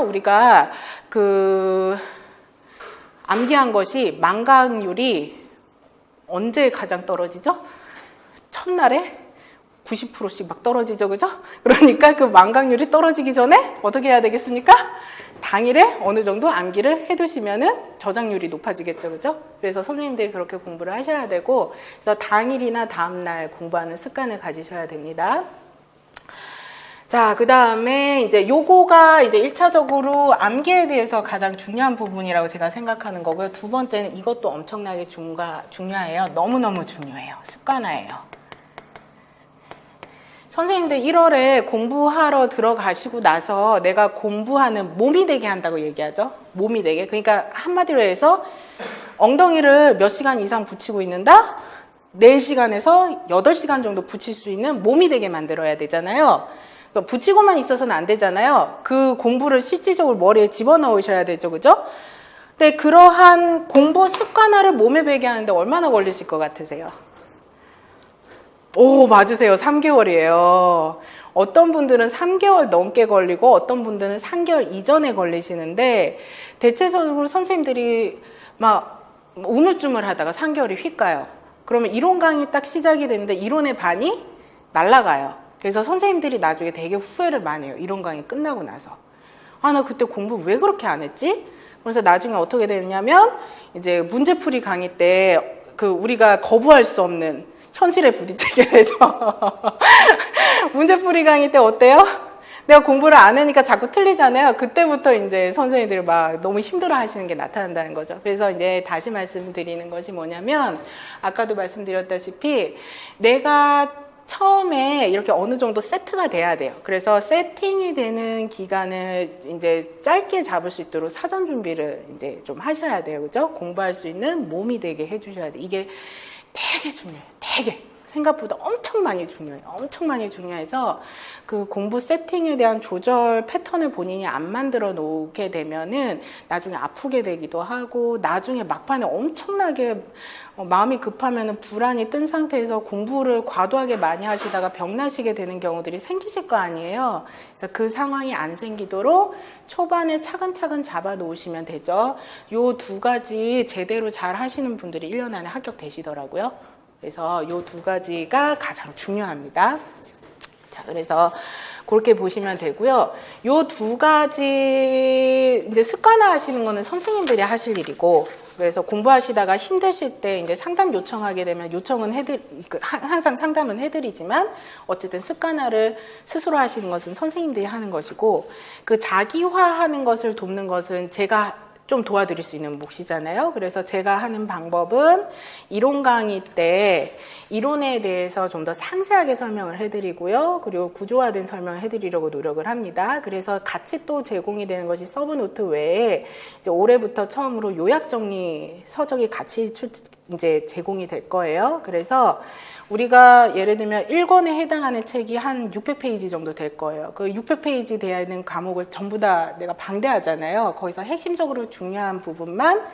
우리가 그 암기한 것이 망각률이 언제 가장 떨어지죠? 첫날에 90%씩 막 떨어지죠, 그죠? 그러니까 그 망각률이 떨어지기 전에 어떻게 해야 되겠습니까? 당일에 어느 정도 암기를 해두시면은 저장률이 높아지겠죠, 그죠? 그래서 선생님들이 그렇게 공부를 하셔야 되고, 그래서 당일이나 다음날 공부하는 습관을 가지셔야 됩니다. 자, 그 다음에 이제 요거가 이제 1차적으로 암기에 대해서 가장 중요한 부분이라고 제가 생각하는 거고요. 두 번째는 이것도 엄청나게 중요해요. 너무너무 중요해요. 습관화예요. 선생님들 1월에 공부하러 들어가시고 나서 내가 공부하는 몸이 되게 한다고 얘기하죠. 몸이 되게. 그러니까 한마디로 해서 엉덩이를 몇 시간 이상 붙이고 있는다? 4시간에서 8시간 정도 붙일 수 있는 몸이 되게 만들어야 되잖아요. 붙이고만 있어서는 안 되잖아요. 그 공부를 실질적으로 머리에 집어넣으셔야 되죠. 그죠? 근데 그러한 공부 습관화를 몸에 배게 하는데 얼마나 걸리실 것 같으세요? 오, 맞으세요. 3개월이에요. 어떤 분들은 3개월 넘게 걸리고 어떤 분들은 3개월 이전에 걸리시는데 대체적으로 선생님들이 막 우물쭈물 하다가 3개월이 휙 가요. 그러면 이론 강의 딱 시작이 됐는데 이론의 반이 날아가요. 그래서 선생님들이 나중에 되게 후회를 많이 해요. 이론 강의 끝나고 나서. 아, 나 그때 공부 왜 그렇게 안 했지? 그래서 나중에 어떻게 되느냐면 이제 문제풀이 강의 때 그 우리가 거부할 수 없는 현실에 부딪히게 돼서 문제풀이 강의 때 어때요? 내가 공부를 안 하니까 자꾸 틀리잖아요. 그때부터 이제 선생님들이 막 너무 힘들어 하시는 게 나타난다는 거죠. 그래서 이제 다시 말씀드리는 것이 뭐냐면, 아까도 말씀드렸다시피 내가 처음에 이렇게 어느 정도 세트가 돼야 돼요. 그래서 세팅이 되는 기간을 이제 짧게 잡을 수 있도록 사전 준비를 이제 좀 하셔야 돼요. 그죠? 공부할 수 있는 몸이 되게 해주셔야 돼요. 이게 되게 중요해요. 되게. 생각보다 엄청 많이 중요해요. 엄청 많이 중요해서 그 공부 세팅에 대한 조절 패턴을 본인이 안 만들어 놓게 되면은 나중에 아프게 되기도 하고, 나중에 막판에 엄청나게 마음이 급하면은 불안이 뜬 상태에서 공부를 과도하게 많이 하시다가 병나시게 되는 경우들이 생기실 거 아니에요. 그래서 그 상황이 안 생기도록 초반에 차근차근 잡아 놓으시면 되죠. 요 두 가지 제대로 잘 하시는 분들이 1년 안에 합격되시더라고요. 그래서 이 두 가지가 가장 중요합니다. 자, 그래서 그렇게 보시면 되고요. 이 두 가지 이제 습관화 하시는 거는 선생님들이 하실 일이고, 그래서 공부하시다가 힘드실 때 이제 상담 요청하게 되면 항상 상담은 해드리지만, 어쨌든 습관화를 스스로 하시는 것은 선생님들이 하는 것이고, 그 자기화하는 것을 돕는 것은 제가 좀 도와드릴 수 있는 몫이잖아요. 그래서 제가 하는 방법은 이론 강의 때 이론에 대해서 좀 더 상세하게 설명을 해드리고요. 그리고 구조화된 설명을 해드리려고 노력을 합니다. 그래서 같이 또 제공이 되는 것이 서브노트 외에 이제 올해부터 처음으로 요약 정리 서적이 같이 이제 제공이 될 거예요. 그래서 우리가 예를 들면 1권에 해당하는 책이 한 600페이지 정도 될 거예요. 그 600페이지 되는 과목을 전부 다 내가 방대하잖아요. 거기서 핵심적으로 중요한 부분만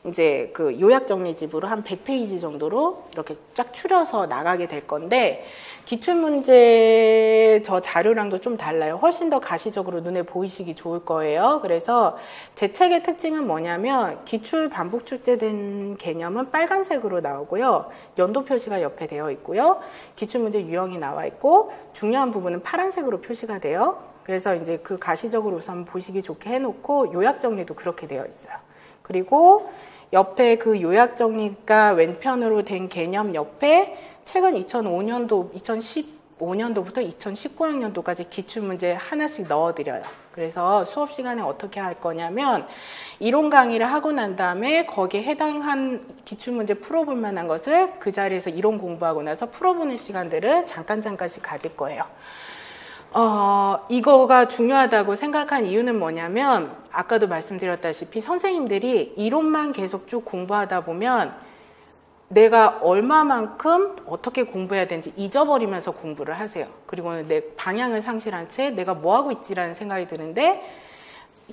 이제 그 요약 정리집으로 한 100페이지 정도로 이렇게 쫙 추려서 나가게 될 건데, 기출문제 저 자료랑도 좀 달라요. 훨씬 더 가시적으로 눈에 보이시기 좋을 거예요. 그래서 제 책의 특징은 뭐냐면, 기출 반복 출제된 개념은 빨간색으로 나오고요. 연도 표시가 옆에 되어 있고요. 기출문제 유형이 나와 있고, 중요한 부분은 파란색으로 표시가 돼요. 그래서 이제 그 가시적으로 우선 보시기 좋게 해놓고, 요약 정리도 그렇게 되어 있어요. 그리고 옆에 그 요약 정리가 왼편으로 된 개념 옆에 최근 2005년도, 2015년도부터 2019학년도까지 기출문제 하나씩 넣어드려요. 그래서 수업 시간에 어떻게 할 거냐면, 이론 강의를 하고 난 다음에 거기에 해당한 기출문제 풀어볼 만한 것을 그 자리에서 이론 공부하고 나서 풀어보는 시간들을 잠깐씩 가질 거예요. 이거가 중요하다고 생각한 이유는 뭐냐면, 아까도 말씀드렸다시피 선생님들이 이론만 계속 쭉 공부하다 보면 내가 얼마만큼 어떻게 공부해야 되는지 잊어버리면서 공부를 하세요. 그리고는 내 방향을 상실한 채 내가 뭐하고 있지라는 생각이 드는데,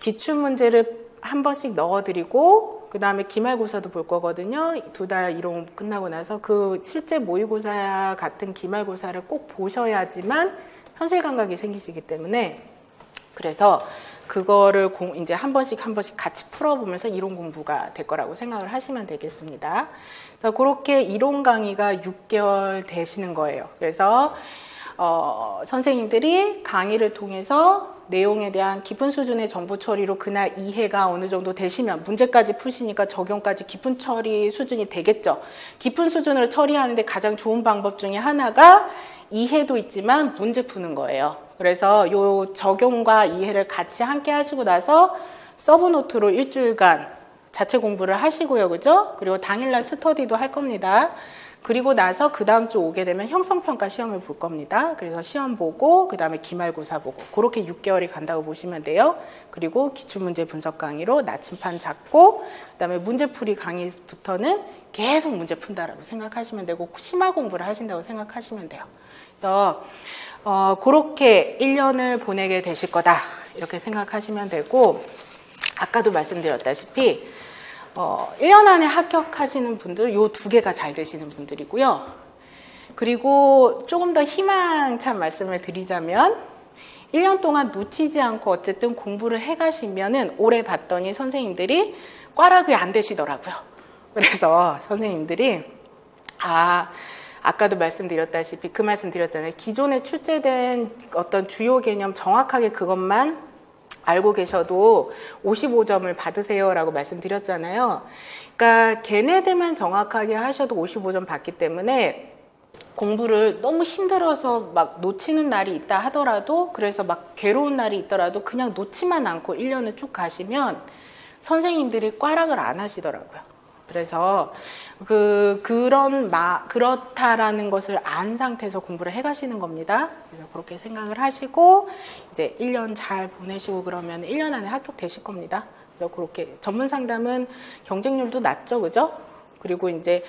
기출문제를 한 번씩 넣어드리고 그 다음에 기말고사도 볼 거거든요. 2달 이론 끝나고 나서 그 실제 모의고사 같은 기말고사를 꼭 보셔야지만 현실 감각이 생기시기 때문에, 그래서 그거를 이제 한 번씩 같이 풀어보면서 이론 공부가 될 거라고 생각을 하시면 되겠습니다. 그래서 그렇게 이론 강의가 6개월 되시는 거예요. 그래서 선생님들이 강의를 통해서 내용에 대한 깊은 수준의 정보 처리로 그날 이해가 어느 정도 되시면, 문제까지 푸시니까 적용까지 깊은 처리 수준이 되겠죠. 깊은 수준을 처리하는데 가장 좋은 방법 중에 하나가 이해도 있지만 문제 푸는 거예요. 그래서 요 적용과 이해를 같이 함께 하시고 나서 서브노트로 일주일간 자체 공부를 하시고요. 그죠? 그리고 당일날 스터디도 할 겁니다. 그리고 나서 그 다음 주 오게 되면 형성평가 시험을 볼 겁니다. 그래서 시험 보고 그 다음에 기말고사 보고, 그렇게 6개월이 간다고 보시면 돼요. 그리고 기출문제 분석 강의로 나침판 잡고 그 다음에 문제풀이 강의부터는 계속 문제 푼다라고 생각하시면 되고, 심화 공부를 하신다고 생각하시면 돼요. 그래서 그렇게 1년을 보내게 되실 거다 이렇게 생각하시면 되고, 아까도 말씀드렸다시피 1년 안에 합격하시는 분들 요 두 개가 잘 되시는 분들이고요. 그리고 조금 더 희망찬 말씀을 드리자면, 1년 동안 놓치지 않고 어쨌든 공부를 해가시면은 올해 봤더니 선생님들이 꽈락이 안 되시더라고요. 그래서 선생님들이 아까도 말씀드렸다시피 그 말씀 드렸잖아요. 기존에 출제된 어떤 주요 개념 정확하게 그것만 알고 계셔도 55점을 받으세요라고 말씀드렸잖아요. 그러니까 걔네들만 정확하게 하셔도 55점 받기 때문에 공부를 너무 힘들어서 막 놓치는 날이 있다 하더라도, 그래서 막 괴로운 날이 있더라도 그냥 놓지만 않고 1년을 쭉 가시면 선생님들이 꽈락을 안 하시더라고요. 그래서 그렇다라는 것을 안 상태에서 공부를 해 가시는 겁니다. 그래서 그렇게 생각을 하시고 이제 1년 잘 보내시고 그러면 1년 안에 합격되실 겁니다. 그래서 그렇게 전문 상담은 경쟁률도 낮죠, 그죠? 그리고 이제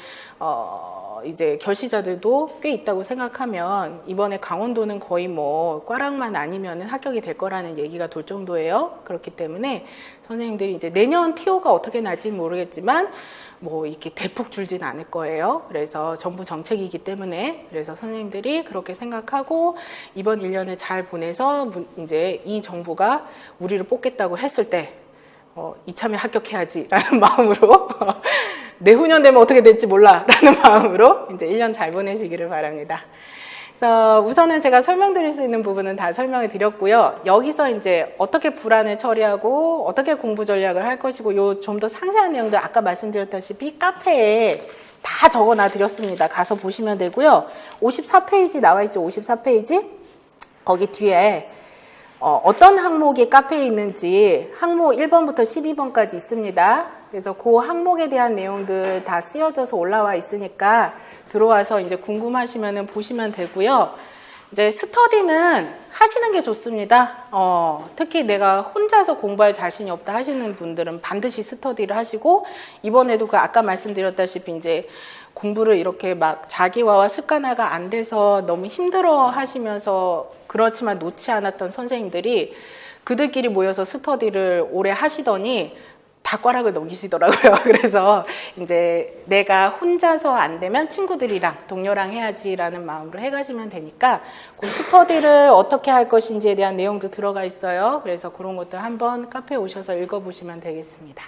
결시자들도 꽤 있다고 생각하면 이번에 강원도는 거의 뭐 꽈락만 아니면 합격이 될 거라는 얘기가 돌 정도예요. 그렇기 때문에 선생님들이 이제 내년 TO가 어떻게 날지는 모르겠지만 뭐 이렇게 대폭 줄진 않을 거예요. 그래서 정부 정책이기 때문에, 그래서 선생님들이 그렇게 생각하고 이번 1년을 잘 보내서 이제 이 정부가 우리를 뽑겠다고 했을 때 이참에 합격해야지라는 마음으로 내후년 되면 어떻게 될지 몰라라는 마음으로 이제 1년 잘 보내시기를 바랍니다. 그래서 우선은 제가 설명드릴 수 있는 부분은 다 설명을 드렸고요. 여기서 이제 어떻게 불안을 처리하고 어떻게 공부 전략을 할 것이고 요 좀 더 상세한 내용들 아까 말씀드렸다시피 카페에 다 적어놔 드렸습니다. 가서 보시면 되고요. 54페이지 나와 있죠. 54페이지 거기 뒤에 어떤 항목이 카페에 있는지 항목 1번부터 12번까지 있습니다. 그래서 그 항목에 대한 내용들 다 쓰여져서 올라와 있으니까 들어와서 이제 궁금하시면은 보시면 되고요. 이제 스터디는 하시는 게 좋습니다. 특히 내가 혼자서 공부할 자신이 없다 하시는 분들은 반드시 스터디를 하시고, 이번에도 그 아까 말씀드렸다시피 이제 공부를 이렇게 막 자기화와 습관화가 안 돼서 너무 힘들어 하시면서 그렇지만 놓지 않았던 선생님들이 그들끼리 모여서 스터디를 오래 하시더니 다 꽈락을 넘기시더라고요. 그래서 이제 내가 혼자서 안 되면 친구들이랑 동료랑 해야지라는 마음으로 해가시면 되니까 그 스터디를 어떻게 할 것인지에 대한 내용도 들어가 있어요. 그래서 그런 것도 한번 카페에 오셔서 읽어보시면 되겠습니다.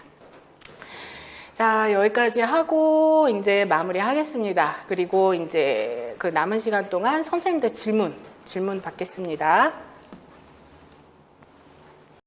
자, 여기까지 하고 이제 마무리 하겠습니다. 그리고 이제 그 남은 시간 동안 선생님들 질문 받겠습니다.